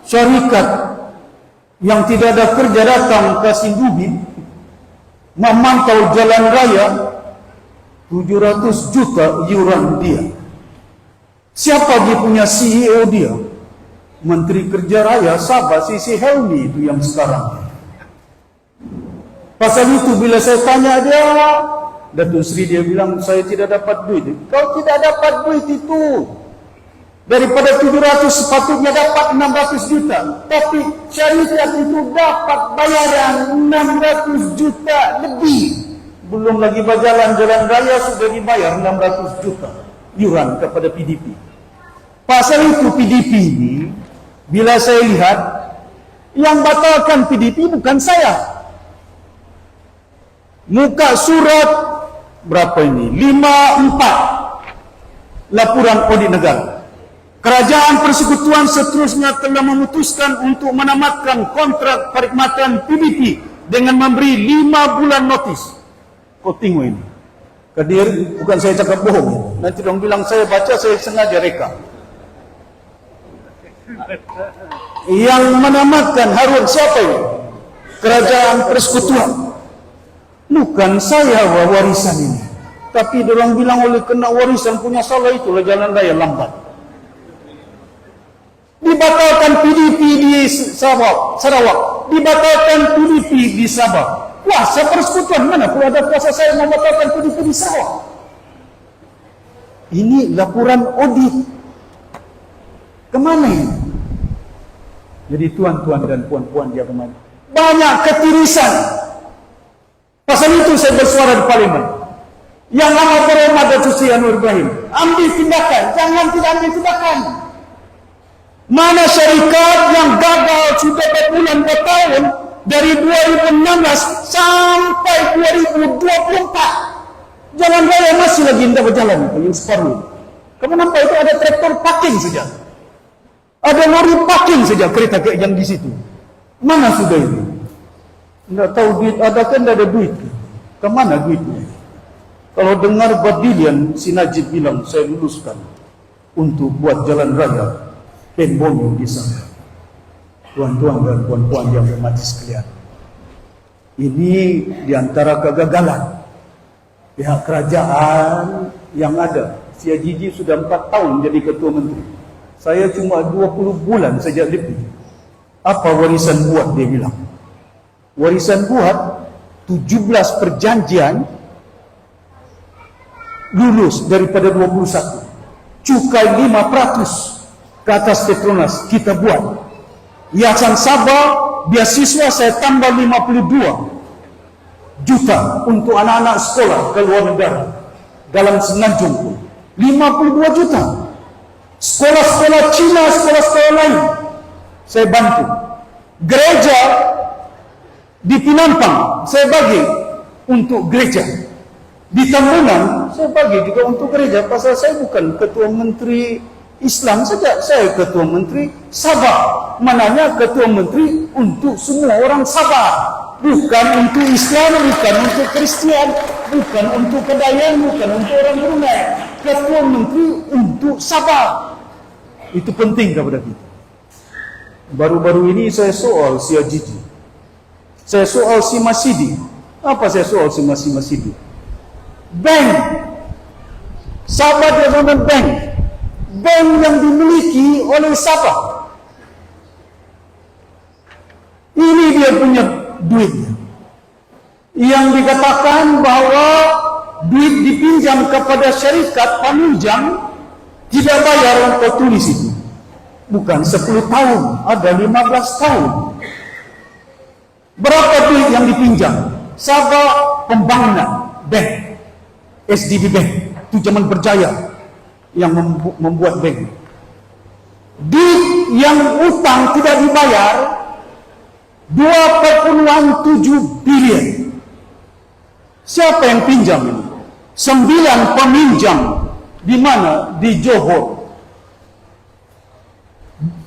Syarikat yang tidak ada kerja datang ke Sindubi memantau jalan raya, 700 juta yuran dia. Siapa dia punya CEO dia? Menteri Kerja Raya Sabah, Sisi Helmi itu yang sekarang. Pasal itu bila saya tanya dia, Datuk Seri dia bilang, saya tidak dapat duit. Kau tidak dapat duit itu. Daripada 700 sepatutnya dapat 600 juta. Tapi syarikat itu dapat bayaran 600 juta lebih. Belum lagi jalan raya sudah dibayar 600 juta yuran kepada PDP. Pasal itu PDP ini, bila saya lihat, yang batalkan PDP bukan saya. Muka surat berapa ini? 54 laporan audit negara. Kerajaan Persekutuan seterusnya telah memutuskan untuk menamatkan kontrak perkhidmatan PDP dengan memberi 5 bulan notis. Kau tengok ini. Kadir, bukan saya cakap bohong. Nanti orang bilang saya baca, saya sengaja reka. Yang menamatkan Harun siapa ini? Kerajaan Persekutuan. Bukan saya warisan ini. Tapi orang bilang oleh kena warisan punya salah, itulah jalan raya lambat. Dibatalkan PDP di Sarawak. Dibatalkan PDP di Sabah. Kuasa Persekutuan mana pun ada kuasa saya membatalkan PDP di Sarawak. Ini laporan audit. Kemana ini? Jadi tuan-tuan dan puan-puan dia kemana? Banyak ketirisan. Pasal itu saya bersuara di Parlimen. Yang amat berhormat Datuk Seri Anwar Ibrahim, ambil tindakan, jangan tidak ambil tindakan. Mana syarikat yang gagal sudah berbulan bertahun dari 2016 sampai 2024. Jalan raya masih lagi tidak berjalan, yang separuh. Kamu nampak itu ada traktor parking saja. Ada lori parking saja kereta yang di situ. Mana sudah itu? Tidak tahu duit ada kan, tidak ada duit. Kemana duitnya? Kalau dengar Badilian, si Najib bilang saya luluskan untuk buat jalan raya Pembonyo di sana. Tuan-tuan dan puan-puan yang bermati sekalian, ini diantara kegagalan pihak kerajaan yang ada. Si Ajiji sudah 4 tahun jadi ketua menteri. Saya cuma 20 bulan saja lebih. Apa warisan buat dia bilang? Warisan buat 17 perjanjian lulus daripada 21. Cukai 5% ke atas Petronas kita buat. Yayasan Sabah, beasiswa saya tambah 52. juta untuk anak-anak sekolah ke luar negara. Dalam Semenanjung pun 52 juta. Sekolah-sekolah Cina, sekolah-sekolah lain saya bantu. Gereja di Pinampang saya bagi untuk gereja. Di Tambunan saya bagi juga untuk gereja. Pasal saya bukan ketua menteri Islam saja, saya ketua menteri Sabah. Mananya ketua menteri untuk semua orang Sabah, bukan untuk Islam, bukan untuk Kristian, bukan untuk Kedayan, bukan untuk orang Brunei. Ketua menteri untuk Sabah. Itu penting kepada kita. Baru-baru ini saya soal si Ajiji, saya soal si Masidi. Apa saya soal si Masidi? Bank Sabah Development Bank, bank yang dimiliki oleh Sabah. Ini dia punya duitnya, yang dikatakan bahwa duit dipinjam kepada syarikat peminjam tidak bayar. Kau tulis itu bukan 10 tahun, ada 15 tahun. Berapa duit yang dipinjam? Sabah Pembangunan Bank, SDB Bank, itu zaman berjaya yang membuat bank. Duit yang utang tidak dibayar 2,7 bilion. Siapa yang pinjam ini? 9 peminjam. Di mana? Di Johor.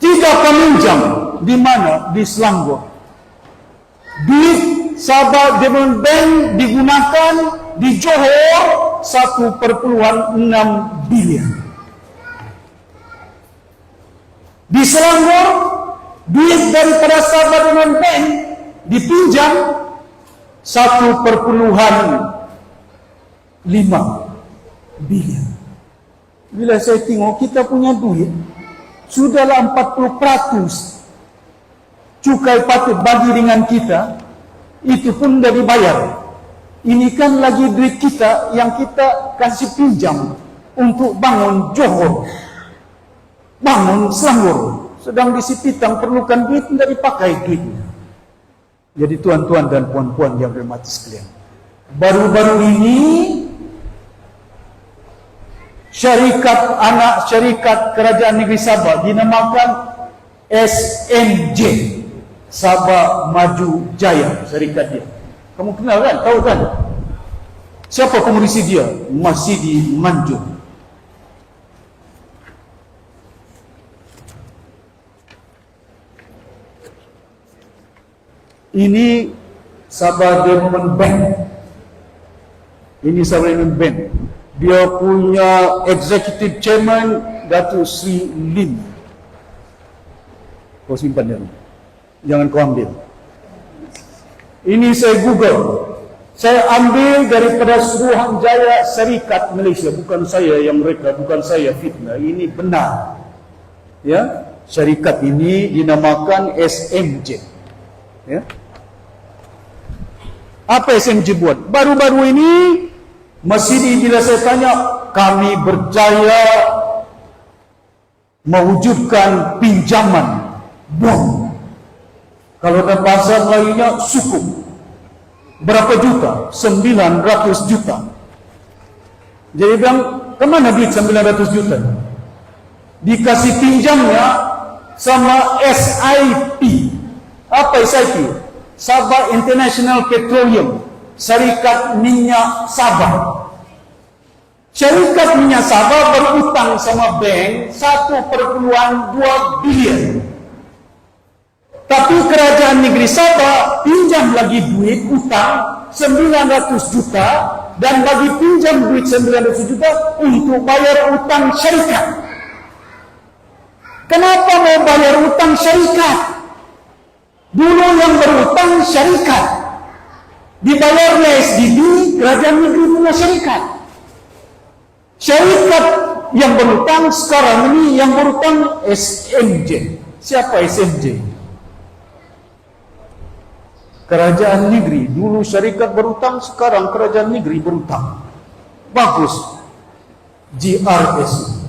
3 peminjam. Di mana? Di Selangor. Duit Sabah Development Bank digunakan di Johor 1,6 bilion. Di Selangor, duit daripada Sabah Development Bank dipinjam 1,5 bilion. Bila saya tengok kita punya duit sudahlah 40% cukai patut bagi dengan kita, itu pun dah dibayar. Ini kan lagi duit kita yang kita kasih pinjam untuk bangun Johor, bangun Selangor. Sedang di Sipitang perlukan duit, tidak dipakai duitnya. Jadi tuan-tuan dan puan-puan yang berhormat sekalian, baru-baru ini anak syarikat Kerajaan Negeri Sabah dinamakan SMJ, Sabah Maju Jaya, syarikat dia. Kamu kenal kan? Tahu kan? Siapa pengurusi dia? Masidi Manjung. Ini Sabah Development Bank. Ini Sabah Development Bank. Dia punya executive chairman Datuk Sri Lim. Kau simpan dia, jangan kau ambil. Ini saya Google, saya ambil daripada Suruhanjaya Syarikat Malaysia. Bukan saya yang mereka, bukan saya fitnah. Ini benar. Ya, syarikat ini dinamakan SMJ. Ya. Apa SMJ buat? Baru-baru ini Masidi, bila saya tanya, kami berjaya mewujudkan pinjaman bond. Kalau dalam bahasa Melayunya sukuk. Berapa juta? 900 juta. Jadi bilang, kemana duit 900 juta? Dikasih pinjamnya sama SIP. Apa SIP? Sabah International Petroleum, Syarikat Minyak Sabah. Syarikat Minyak Sabah berutang sama bank 1,2 bilion. Tapi Kerajaan Negeri Sabah pinjam lagi duit utang 900 juta dan bagi pinjam duit 900 juta untuk bayar utang syarikat. Kenapa mau bayar utang syarikat? Dulu yang berutang syarikat, dibayarnya SDB, Kerajaan Negeri punya syarikat. Syarikat yang berutang sekarang ini yang berutang SMJ. Siapa SMJ? Kerajaan Negeri. Dulu syarikat berutang, sekarang Kerajaan Negeri berutang. Bagus. GRS.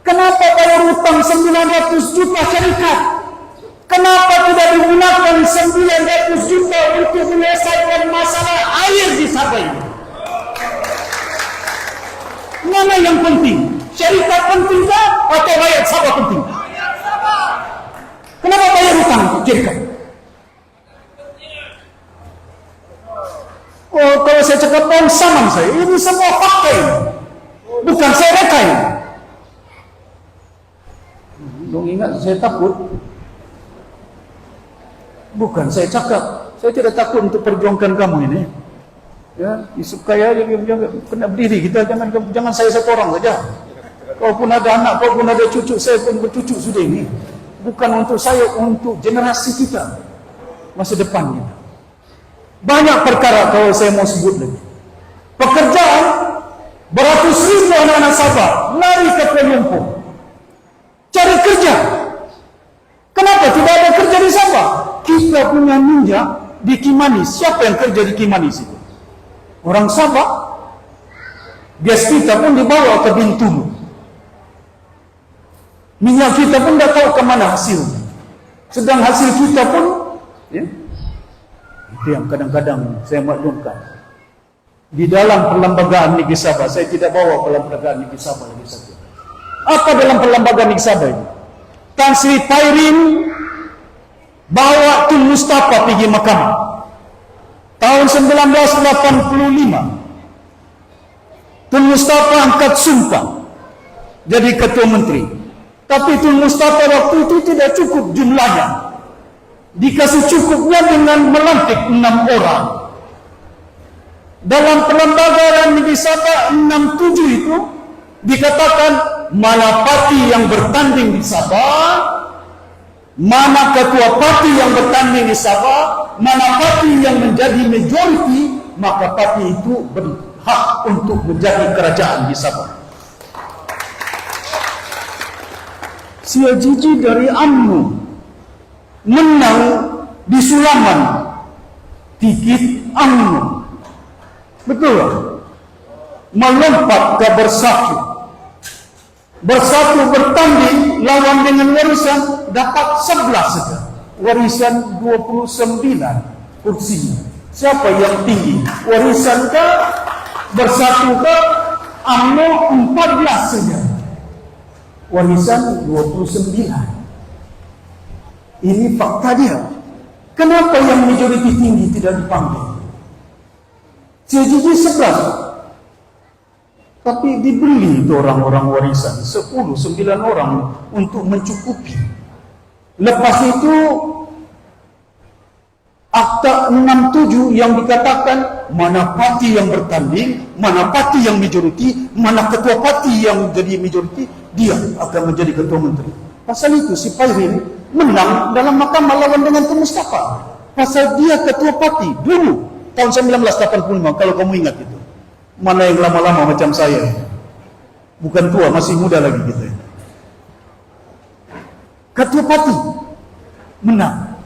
Kenapa bayar utang 900 juta syarikat? Kenapa tidak digunakan 900 juta untuk menyelesaikan masalah air Oh, kalau saya cakap bohong saman saya, ini semua fakta ini. Bukan saya reka ini. Dong ingat saya takut. Bukan saya cakap, saya tidak takut untuk perjuangkan kamu ini. Ya, Yusuf Kaya kena berdiri kita, jangan saya satu orang saja. Kau pun ada anak, kau pun ada cucu, saya pun bercucu sudah ini. Bukan untuk saya, untuk generasi kita, masa depan kita. Banyak perkara kalau saya mau sebut lagi. Pekerjaan, beratus ribu anak-anak Sabah lari ke Kuala Lumpur cari kerja. Kenapa tidak ada kerja di Sabah? Kita punya ninja di Kimanis. Siapa yang kerja di Kimanis itu? Orang Sabah. Gas kita pun dibawa ke Bintulu. Minyak kita pun tidak tahu kemana hasilnya. Sedang hasil kita pun, ya, itu yang kadang-kadang saya maklumkan. Di dalam perlembagaan Negeri Sabah, saya tidak bawa perlembagaan Negeri Sabah lagi satu. Apa dalam perlembagaan Negeri Sabah ini? Tan Sri Pairin bawa Tun Mustafa pergi mahkamah. Tahun 1985, Tun Mustafa angkat sumpah jadi ketua menteri. Tapi Tun Mustafa waktu itu tidak cukup jumlahnya. Dikasih cukupnya dengan melantik 6 orang. Dalam perlembagaan Negeri Sabah 67 itu dikatakan mana parti yang bertanding di Sabah, mana ketua parti yang bertanding di Sabah, mana parti yang menjadi majoriti, maka parti itu berhak untuk menjadi kerajaan di Sabah. Si Ajiji dari UMNO menang di Sulaman, tikit UMNO, betul? Melompat ke Bersatu bertanding lawan dengan Warisan dapat 11 saja. Warisan 29 kursinya. Siapa yang tinggi? Warisan ke Bersatu ke UMNO 14 saja. Warisan 29. Ini fakta dia. Kenapa yang majoriti tinggi tidak dipanggil? Jadi 11. Tapi dibeli itu orang-orang Warisan 10, 9 orang untuk mencukupi. Lepas itu Akta 67 yang dikatakan mana parti yang bertanding, mana parti yang majoriti, mana ketua parti yang jadi majoriti, dia akan menjadi ketua menteri. Pasal itu si Pairin menang dalam mahkamah lawan dengan Tun Mustafa. Pasal dia ketua parti dulu tahun 1985 kalau kamu ingat itu. Mana yang lama-lama macam saya, bukan tua, masih muda lagi kita. Ketua parti menang.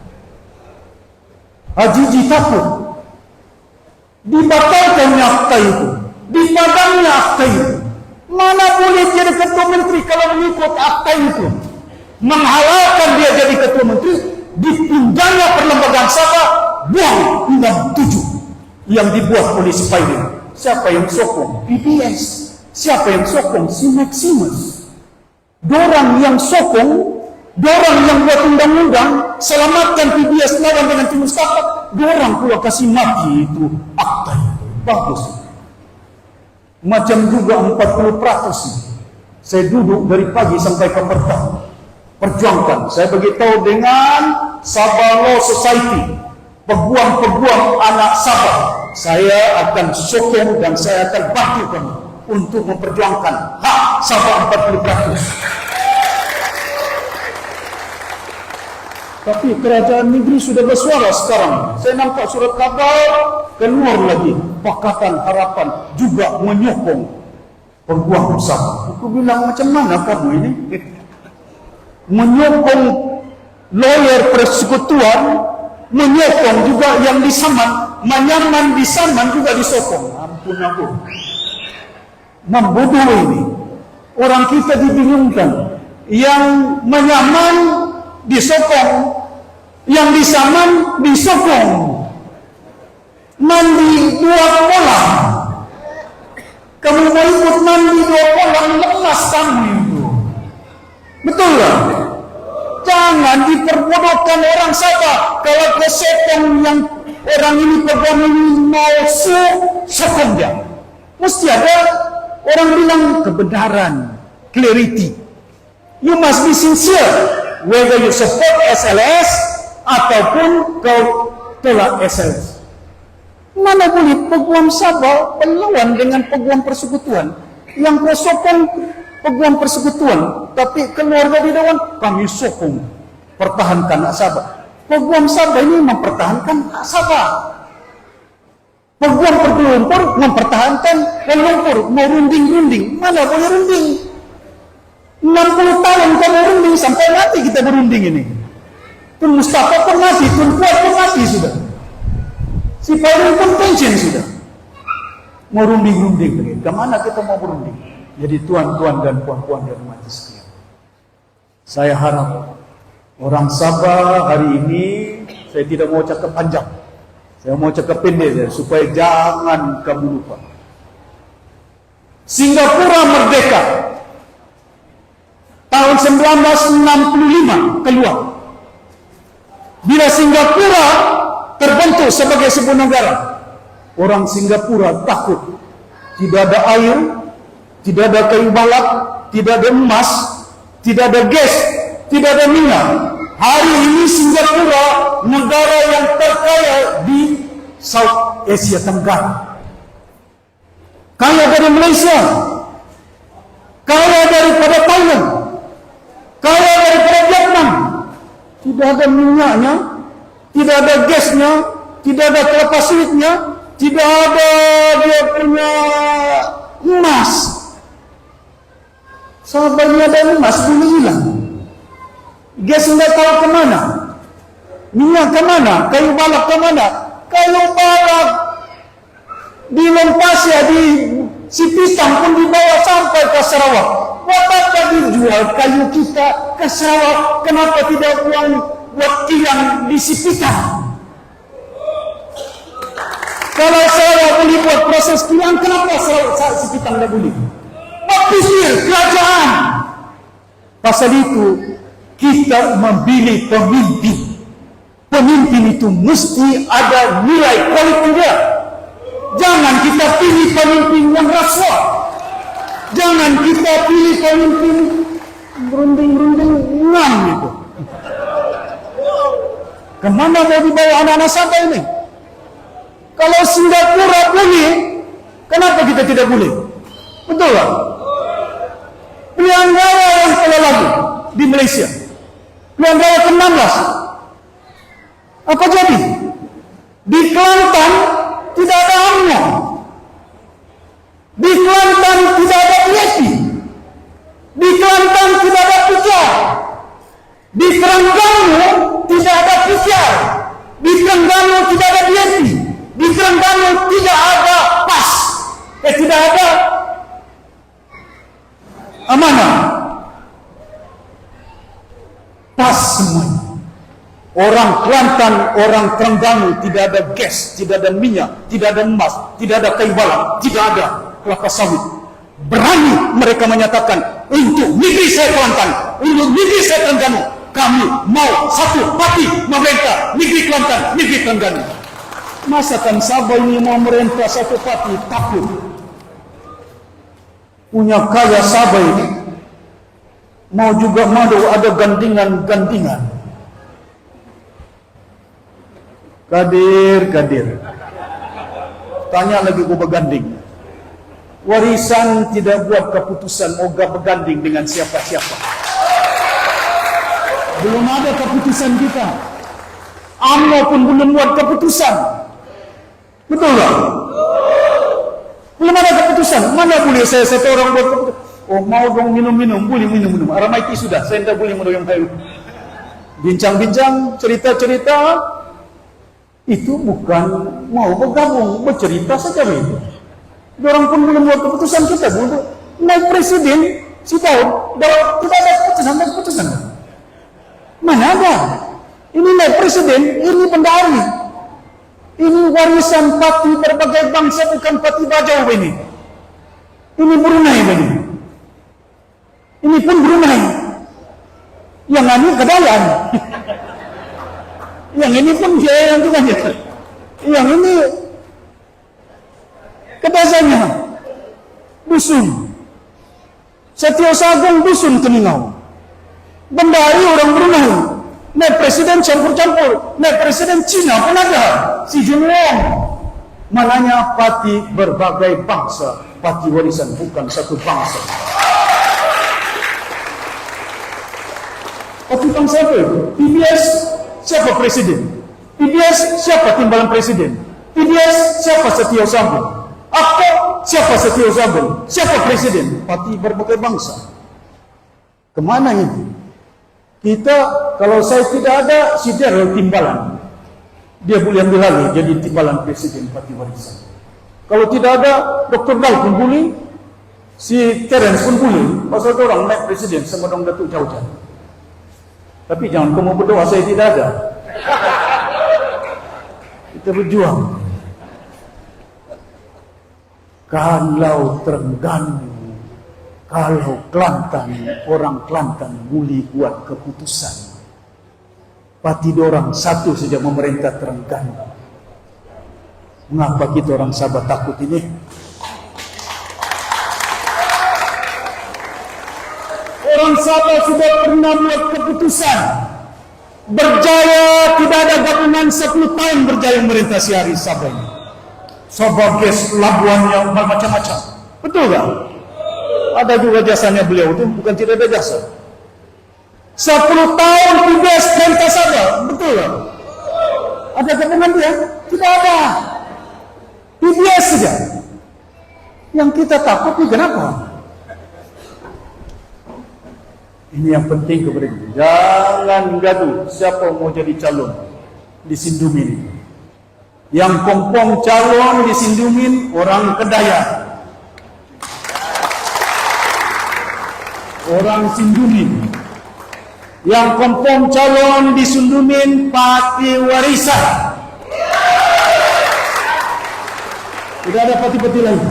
Ajiji takut. Dibatalkannya akta itu, dipadamnya akta itu. Mana boleh jadi ketua menteri kalau mengikut akta itu? Menghalalkan dia jadi ketua menteri, dipindahnya perlembagaan Sabah, buang undang 7 yang dibuat oleh si Pairin. Siapa yang sokong? PPS. Siapa yang sokong? Si Maximus. Dorang yang sokong, dorang yang buat undang-undang, selamatkan PBS lawan dengan Tun Mustafa, dorang pula kasih mati itu akta itu. Bagus. Macam juga 40%. Saya duduk dari pagi sampai ke petang. Perjuangkan. Saya beritahu dengan Sabah Law Society, peguam-peguam anak Sabah. Saya akan sokong dan saya akan bantu kamu untuk memperjuangkan hak Sabah 40%. Tapi kerajaan negeri sudah bersuara sekarang. Saya nampak surat khabar keluar lagi. Pakatan Harapan juga menyokong peguam Sabah. Aku bilang macam mana kamu ini? Menyokong lawyer persekutuan, menyokong juga yang di Saman, Manyaman di Saman juga disokong. Ampun aku. Membodoh ini. Orang kita dibingungkan. Yang Manyaman disokong, yang di Saman disokong. Mandi 2 kolam. Kamu mau ikut mandi 2 kolam, lepas kamu itu. Betul tak? Jangan diperbodohkan orang Sabah. Kalau kau sokong yang orang ini peguam ini mau sokong dia. Mesti ada orang bilang kebenaran, clarity. You must be sincere. Whether you support SLS ataupun kau tolak SLS. Mana boleh peguam Sabah melawan dengan peguam persekutuan yang kau sokong peguam persekutuan, tapi keluarga di dewan kami sokong pertahankan hak Sabah. Peguam Sabah ini mempertahankan hak Sabah. Peguam Lumpur mempertahankan Lumpur, mau runding-runding, mana boleh runding? 60 tahun kamu runding sampai mati kita berunding ini. Tun Mustafa pun mati, Tun Fuad pun mati sudah. Si Fairul pun pensiun sudah. Mau runding-runding lagi. Kemana kita mau berunding? Jadi tuan-tuan dan puan-puan dari majelis sekalian, saya harap orang Sabah hari ini, saya tidak mau cakap panjang, saya mau cakap pendek saja, supaya jangan kamu lupa. Singapura merdeka tahun 1965 keluar. Bila Singapura terbentuk sebagai sebuah negara, orang Singapura takut. Tidak ada air, tidak ada kayu balak, tidak ada emas, tidak ada gas, tidak ada minyak. Hari ini Singapura negara yang terkaya di South Asia Tenggara. Kaya dari Malaysia, kaya daripada Thailand, kaya daripada Vietnam. Tidak ada minyaknya, tidak ada gasnya, tidak ada kelapa sawitnya, tidak ada dia punya emas. Sahabatnya ada emas boleh hilang. Gas tidak tahu kemana, minyak kemana, kayu balak kemana. Kayu balak di Lompasia, di Sipitang pun dibawa sampai ke Sarawak. Buat apa dijual kayu kita ke Sarawak? Kenapa tidak buat kilang di Sipitang? Kalau Sarawak boleh buat proses kilang, kenapa Sipitang tidak boleh? Buat pikir kerajaan. Pasal itu kita memilih pemimpin. Pemimpin itu mesti ada nilai kualitas dia. Jangan kita pilih pemimpin yang rasuah. Jangan kita pilih pemimpin berunding-runding ngam itu. Kemana mau dibawa anak-anak Sabah ini? Kalau Singapura boleh, kenapa kita tidak boleh? Betul tak? Pilihan raya yang telah lalu di Malaysia, pilihan raya ke-16, apa jadi? Di Kelantan tidak ada UMNO. Di Kelantan tidak ada PAP. Di Kelantan tidak ada PKR. Di Terengganu tidak ada PKR. Di Terengganu tidak ada PAP. Di Terengganu tidak ada PAS. Tidak ada amanah. PAS semuanya. Orang Kelantan, orang Terengganu tidak ada gas, tidak ada minyak, tidak ada emas, tidak ada kayu balak, tidak ada kelapa sawit. Berani mereka menyatakan, untuk negeri saya Kelantan, untuk negeri saya Terengganu, kami mau satu parti memerintah negeri Kelantan, negeri Terengganu. Masakan Sabah ini mau merintah satu parti? Takut. Punya kaya Sabah ini mau juga ada gandingan-gandingan. Kadir. Tanya lagi gua berganding. Warisan tidak buat keputusan moga berganding dengan siapa-siapa. Belum ada keputusan kita. UMNO pun belum buat keputusan. Betul tak? Belum ada keputusan. Mana boleh saya satu orang buat keputusan? Oh mau dong minum-minum, boleh minum-minum. Aramaiti sudah, saya tidak boleh minum yang baru. Bincang-bincang, cerita-cerita. Itu bukan mau bergabung, bercerita saja itu. Orang pun belum buat keputusan, kita belum. Naik presiden, si tahu, tidak ada keputusan. Mana ada? Ini naik presiden, ini bendahari. Ini warisan parti berbagai bangsa, bukan parti Bajau ini. Ini Brunei ini. Ini pun Brunei. Yang ini Kedayan. Yang ini pun dia yang tuh kan. Yang ini kebiasaannya dusun. Setiausaha Agung dusun Keningau. Bendahari orang Brunei. Naik presiden campur-campur. Naik presiden Cina pun ada. Si Jun Wong. Mananya parti berbagai bangsa. Parti warisan bukan satu bangsa. Parti bangsa apa itu? PBS siapa presiden? PBS siapa timbalan presiden? PBS siapa Setiausaha Agung? Apa siapa Setiausaha Agung? Siapa presiden? Parti berbagai bangsa. Kemana itu? Kita, kalau saya tidak ada, si Daryl timbalan. Dia boleh ambil alih jadi timbalan presiden parti warisan. Kalau tidak ada, Dr. Dal pun boleh, si Terence pun boleh. Pasal orang naik presiden sama dong Datuk jauh-jauh. Tapi jangan kamu berdoa saya tidak ada. Kita berjuang. Kalau Terengganu, kalau Kelantan, orang Kelantan boleh buat keputusan. Parti dorang satu saja memerintah Terengganu. Mengapa kita orang Sabah takut ini? Orang Sabah sudah pernah buat keputusan. Berjaya, tidak ada gabungan 10 tahun berjaya memerintah Siari Sabah ini. Sabah gas labuan yang macam-macam. Betul tak? Ada juga jasanya beliau itu, bukan tidak ada jasa. 10 tahun tugas perintah Sabah. Betul tak? Ada gabungan dia? Tidak ada. PBS saja. Yang kita takut ni kenapa? Ini yang penting kepada kita. Jangan gaduh siapa mau jadi calon di Sindumin. Yang kompong calon di Sindumin orang Kedaya. Orang Sindumin. Yang kompong calon di Sindumin parti warisan. Tidak ada parti-parti lain.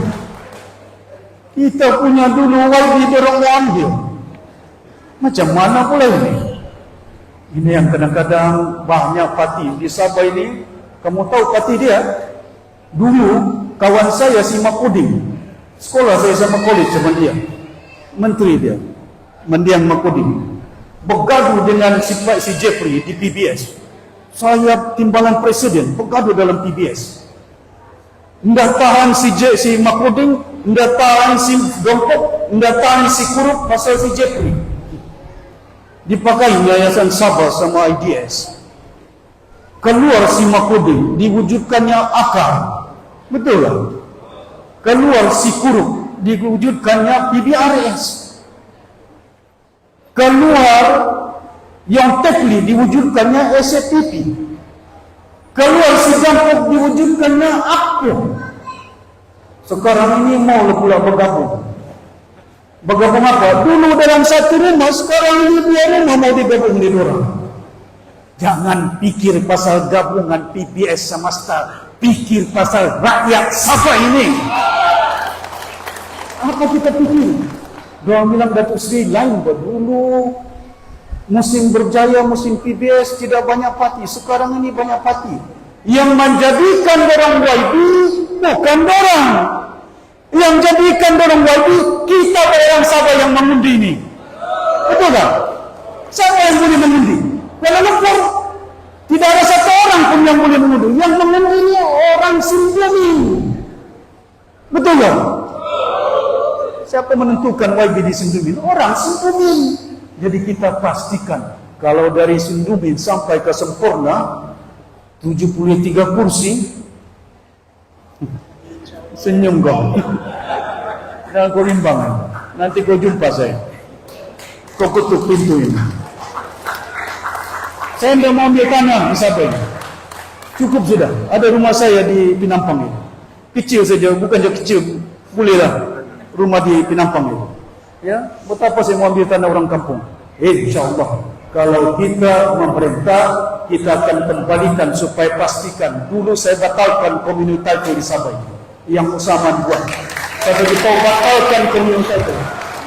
Kita punya dulu wajib dorong ambil. Macam mana pula ini? Ini yang kadang-kadang banyak parti di Sabah ini. Kamu tahu parti dia? Dulu kawan saya si Makuding. Sekolah saya sama college sama dia. Menteri dia. Mendiang Makuding. Bergaduh dengan si Jeffrey di PBS. Saya timbalan presiden. Bergaduh dalam PBS. Nggak tahan si Makuding. Nggak tahan si Dompok. Nggak tahan si Kurup pasal si Jeffrey. Dipakai Yayasan Sabah sama IDS. Keluar si Makuding, diwujudkannya akar. Betul tak? Keluar si Kurup, diwujudkannya PBRS. Keluar yang Tekli, diwujudkannya SAPP. Keluar si Jampok, diwujudkannya APO. Sekarang ini mau pula bergabung. Bergabung apa? Dulu dalam satu rumah, sekarang ini 2 rumah mau digabung di orang. Jangan pikir pasal gabungan PBS sama Star. Pikir pasal rakyat Sabah ini. Apa kita pikir? Diorang bilang Datuk Seri lain dulu. Musim berjaya, musim PBS tidak banyak parti. Sekarang ini banyak parti. Yang menjadikan orang YB bukan orang. Yang jadikan dorong YB kita orang Sabah yang mengundi ini. Betul tak? Siapa yang boleh mengundi? Kuala Lumpur tidak ada satu orang pun yang boleh mengundi. Yang mengundi ini orang Sindumin. Betul tak? Siapa menentukan YB di Sindumin? Orang Sindumin. Jadi kita pastikan kalau dari Sindumin sampai ke Sempurna 73 kursi. Senyum kau. Jangan kau rimbang. Nanti kau jumpa saya. Kau ketuk pintu ini. Saya tidak mau ambil tanah di Sabah ini. Cukup sudah. Ada rumah saya di Pinampang ini. Kecil saja, bukan saja kecil. Bolehlah rumah di Pinampang ini. Ya, betapa saya mau ambil tanah orang kampung. InsyaAllah. Kalau kita memerintah, kita akan kembalikan supaya pastikan. Dulu saya batalkan komunitas di Sabah ini. Yang Usaman buat. Saya beritahu batalkan komunitas itu.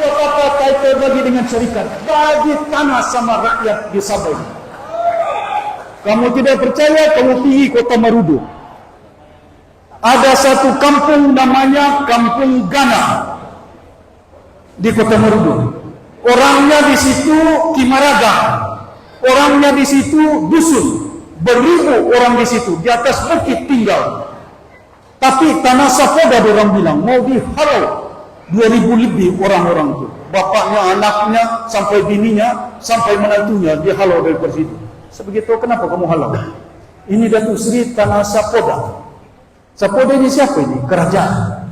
Buat apa title bagi dengan syarikat? Bagi tanah sama rakyat di Sabah. Kamu tidak percaya, kamu pergi Kota Marudu. Ada satu kampung namanya Kampung Gana di Kota Marudu. Orangnya di situ Kimaraga, orangnya di situ dusun, beribu orang di situ, di atas bukit tinggal. Tapi tanah Sapoda orang bilang mau dihalau 2000 lebih orang-orang itu. Bapaknya, anaknya, sampai bininya, sampai menantunya dihalau dari situ. Sebegitu, kenapa kamu halau? Ini Datuk Seri tanah Sapoda. Sapoda ini siapa ini? Kerajaan.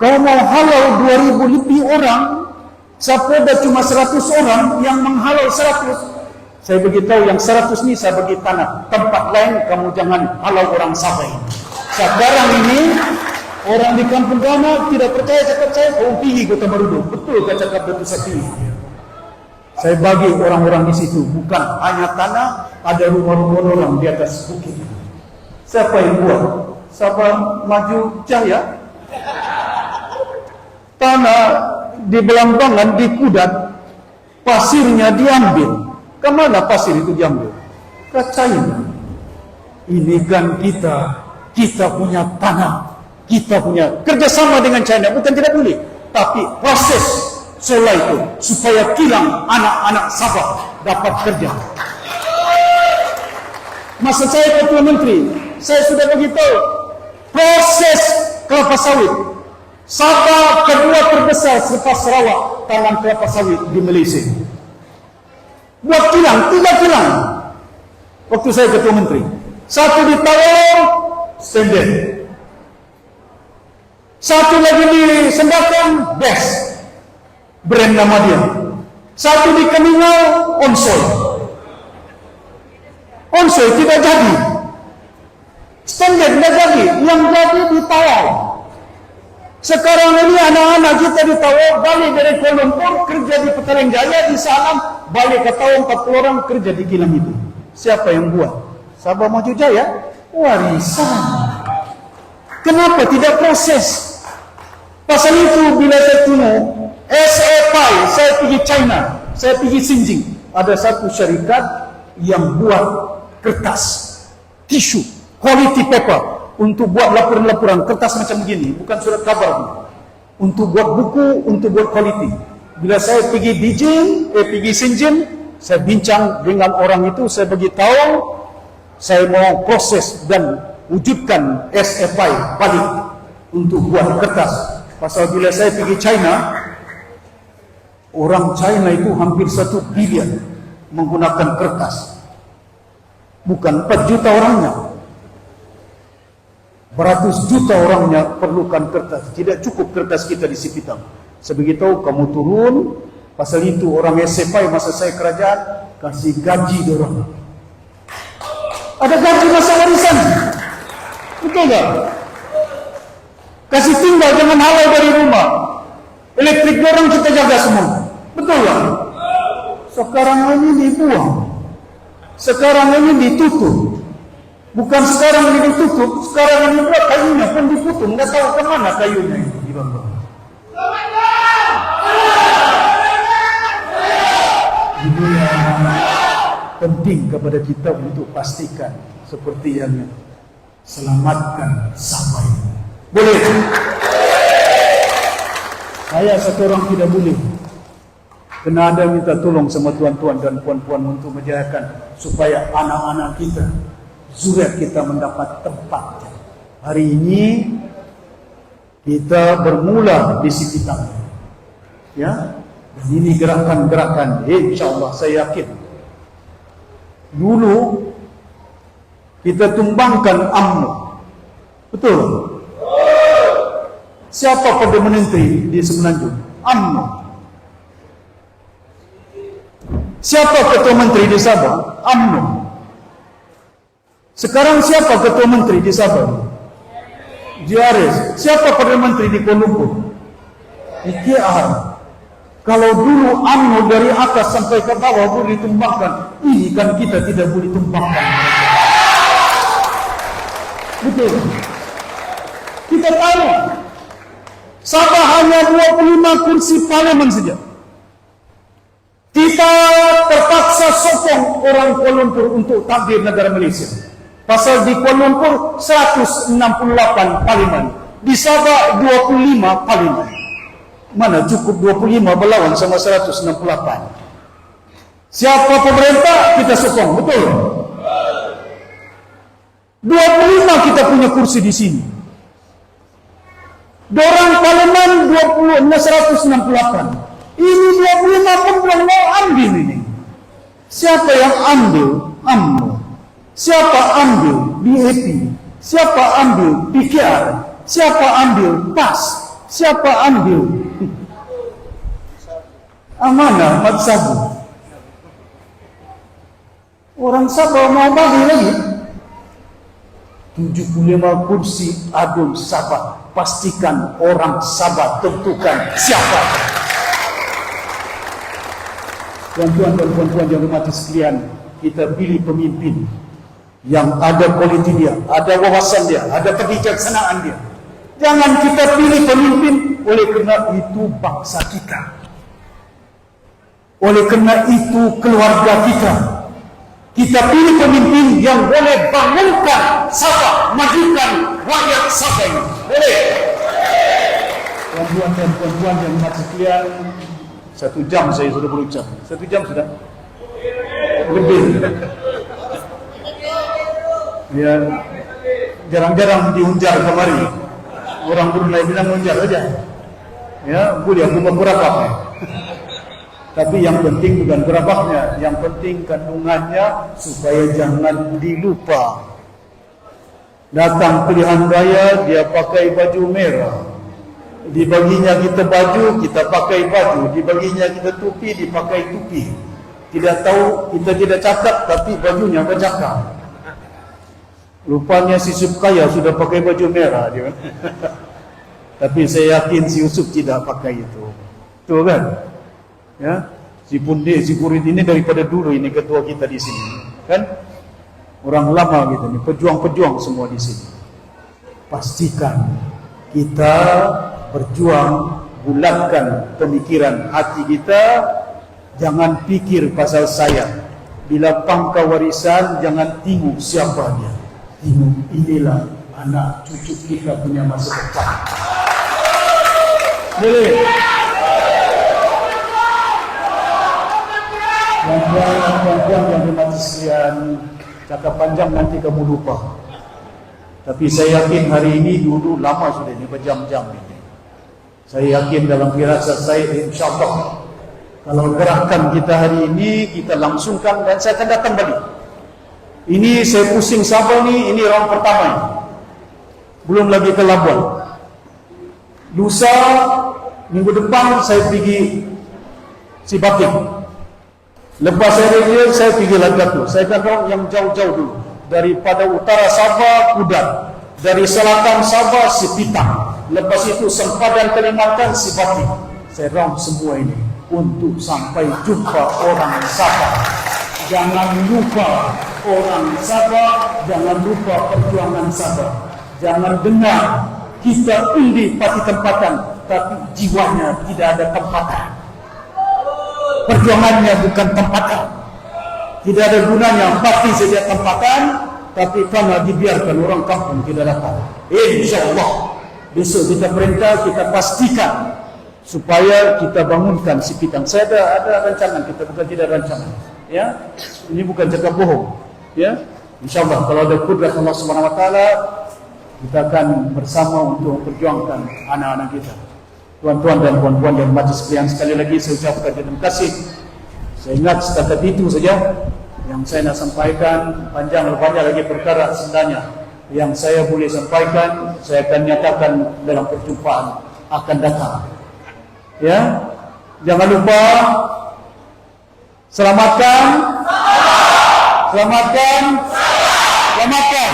Kau mau halau 2000 lebih orang, Sapoda cuma 100 orang, yang menghalau 100. Saya beritahu yang 100 ini saya bagi tanah. Tempat lain kamu jangan halau orang Sabah ini. Sekarang ini orang di Kampung Gana tidak percaya cakap saya, kau pergi Kota Marudu. Betul kata cakap Datuk Seri. Saya bagi orang-orang di situ, bukan hanya tanah, ada rumah-rumah orang di atas bukit. Siapa yang buat? Sabah Maju Jaya. Tanah di Belambangan, di Kudat, pasirnya diambil. Kemana pasir itu diambil? Ke China. Ini kan kita punya tanah, kita punya kerjasama dengan China, bukan tidak boleh. Tapi proses solar itu supaya kilang anak-anak Sabah dapat kerja. Masa saya Ketua Menteri, saya sudah beritahu proses kelapa sawit. Sabah kedua terbesar selepas Sarawak tanam kelapa sawit di Malaysia. Buat kilang, 3 kilang. Waktu saya Ketua Menteri. Satu di Tawau, Senden. Satu lagi di Sembakang, Best. Brand nama dia. Satu di Keningau, Onsoi. Onsoi tidak jadi. Senden tidak jadi. Yang jadi di Tawau. Sekarang ini anak-anak kita di Tawau balik dari Kuala Lumpur, kerja di Petaling Jaya, di Salam, balik ke Tawau 40 orang kerja di kilang itu. Siapa yang buat? Sabah Maju Jaya? Warisan. Kenapa tidak proses? Pasal itu bila saya tunggu SFI, saya pergi China, saya pergi Xinjiang, ada satu syarikat yang buat kertas, tisu, quality paper, untuk buat laporan-laporan, kertas macam begini, bukan surat khabar, untuk buat buku, untuk buat quality. Bila saya pergi Beijing, pergi Shenzhen, saya bincang dengan orang itu, saya beritahu saya mau proses dan wujudkan SFI balik untuk buat kertas. Pasal bila saya pergi China, orang China itu hampir 1 bilion menggunakan kertas. Bukan 4 juta orangnya, beratus juta orangnya perlukan kertas. Tidak cukup kertas kita di Sipitang. Sebegitu kamu turun, pasal itu orang SFI masa saya kerajaan kasih gaji dorang. Ada gaji masa warisan. Betul tak? Kasih tinggal, jangan halau dari rumah. Elektrik dorang kita jaga semua. Betul tak? Sekarang ini dibuang. Sekarang ini ditutup. Bukan sekarang ini ditutup, sekarang ini pula kayunya pun ditutup. Tidak tahu kemana kayunya itu dibangga. Ini yang penting kepada kita untuk pastikan seperti yang selamatkan Sabah ini. Boleh? Saya satu orang tidak boleh. Kena ada minta tolong sama tuan-tuan dan puan-puan untuk menjayakan supaya anak-anak kita, zuriat kita mendapat tempat. Hari ini kita bermula di Sipitang. Ya, dan ini gerakan-gerakan, insya-Allah saya yakin. Dulu kita tumbangkan UMNO. Betul? Siapa Perdana Menteri di Semenanjung? UMNO. Siapa Ketua Menteri di Sabah? UMNO. Sekarang siapa Ketua Menteri di Sabah? JRS. Siapa Perdana Menteri di Kuala Lumpur? IKR. Kalau dulu UMNO dari atas sampai ke bawah boleh ditumbangkan, ini kan kita tidak boleh tumbangkan. Betul. Kita tahu Sabah hanya 25 kursi parlimen saja. Kita terpaksa sokong orang Kuala Lumpur untuk takdir negara Malaysia. Pasal di Kuala Lumpur 168 parlimen, di Sabah 25 parlimen. Mana cukup 25 berlawan sama 168? Siapa pemerintah, kita sokong, betul? 25 kita punya kursi di sini. Dorang parlimen 168. Ini 25 pun belum mau ambil ini. Siapa yang ambil? UMNO. Siapa ambil? BAP. Siapa ambil? PKR. Siapa ambil? PAS. Siapa ambil? Amanah Mat Sabu. Orang Sabah mau bagi lagi 75 kursi Adun Sabah. Pastikan orang Sabah tentukan siapa. Tuan-tuan dan puan-puan yang hormati sekalian, kita pilih pemimpin yang ada kualiti dia, ada wawasan dia, ada kebijaksanaan dia. Jangan kita pilih pemimpin oleh kerana itu bangsa kita, oleh kerana itu keluarga kita. Kita pilih pemimpin yang boleh bangunkan Sabah, majukan rakyat Sabah ini. Boleh? Tuan-tuan dan puan-puan yang hormati sekalian, 1 jam saya sudah berucap. 1 jam sudah? Lebih. Ya, jarang-jarang diunjar kemari. Orang Brunei bilang unjar aja. Ya, boleh aku berapa. Tapi yang penting bukan berapanya, yang penting kandungannya supaya jangan dilupa. Datang pilihan raya, dia pakai baju merah. Dibaginya kita baju, kita pakai baju. Dibaginya kita tupi, dipakai tupi. Tidak tahu, kita tidak cakap, tapi bajunya bercakap. Rupanya si Subkaya sudah pakai baju merah dia. Tapi saya yakin si Yusuf tidak pakai itu. Betul kan? Ya, si Pundi, si Kurit ini daripada dulu ini ketua kita di sini. Kan? Orang lama gitu nih, pejuang-pejuang semua di sini. Pastikan kita berjuang, bulatkan pemikiran hati kita, jangan pikir pasal saya. Bila pangkal warisan, jangan tengok siapa dia. Tengok inilah anak cucu kita punya masa depan. Boleh? Tuan-tuan yang hormati sekalian, cakap panjang nanti kamu lupa. Tapi saya yakin hari ini dulu lama sudah ini, berjam-jam ini. Saya yakin dalam firasat saya, insyaAllah kalau gerakan kita hari ini kita langsungkan dan saya akan datang balik. Ini saya pusing Sabah ni, ini round pertama ini. Belum lagi ke Labuan. Lusa minggu depan saya pergi Sibatik. Lepas saya pergi Lagatu. Saya akan round yang jauh-jauh dulu. Daripada utara Sabah, Kudat. Dari selatan Sabah, Sipitang. Lepas itu sempadan Kalimantan, Sibatik. Saya round semua ini untuk sampai jumpa orang Sabah. Jangan lupa orang Sabah, jangan lupa perjuangan Sabah. Jangan dengar kita undi parti tempatan, tapi jiwanya tidak ada tempatan. Perjuangannya bukan tempatan. Tidak ada gunanya parti saja tempatan, tapi karena dibiarkan orang kampung tidak dapat. InsyaAllah besok kita perintah, kita pastikan supaya kita bangunkan Sipitang. Saya ada rancangan, kita bukan tidak rancangan. Ya, ini bukan cakap bohong. Ya, InsyaAllah kalau ada kudrat Allah Subhanahu Wa Taala, kita akan bersama untuk memperjuangkan anak-anak kita. Tuan-tuan dan puan-puan yang hormati sekalian, sekali lagi saya ucapkan terima kasih. Saya ingat setakat itu saja yang saya nak sampaikan. Panjang banyak lagi perkara sebenarnya yang saya boleh sampaikan, saya akan nyatakan dalam perjumpaan akan datang. Ya, jangan lupa selamatkan, selamatkan, selamatkan, selamatkan,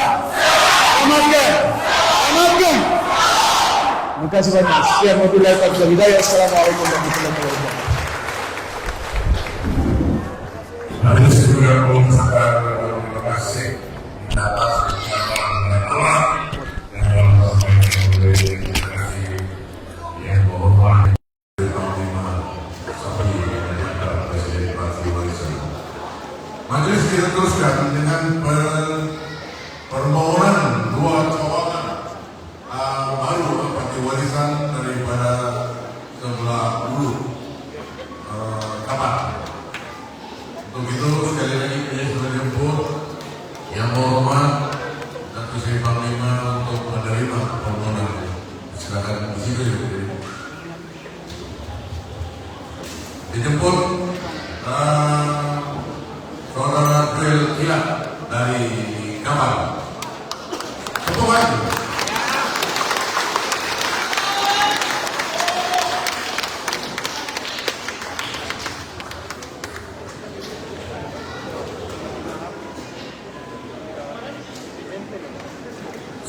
selamatkan. Terima kasih banyak. Sekian wabillahi taufiq wal hidayah. Assalamualaikum warahmatullahi wabarakatuh. Kami juga mengucapkan terima kasih atas ucapan doa dan kasih yang berhormat Panglima seperti yang Presiden Parti Warisan. Majelis kita teruskan dengan daripada sebelah dulu kamar. Untuk itu sekali lagi saya sudah jemput yang hormat dan Presiden Panglima untuk menerima permohonan. Silakan di situ ya. Dijemput Saudara Duel Kilat dari kamar. Tepuk lagi.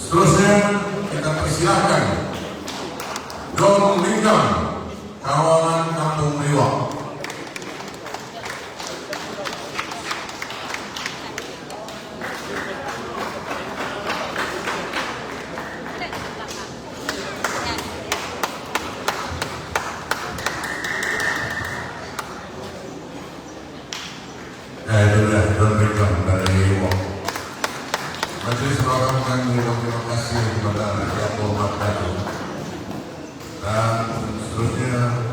Seterusnya kita persilahkan Don Lincoln, kawalan Kampung Riwak. Itu dah Don Lincoln dari Riwak. Majelis Perwakilan kami terima kasih kepada Yang Hormat Datuk dan seterusnya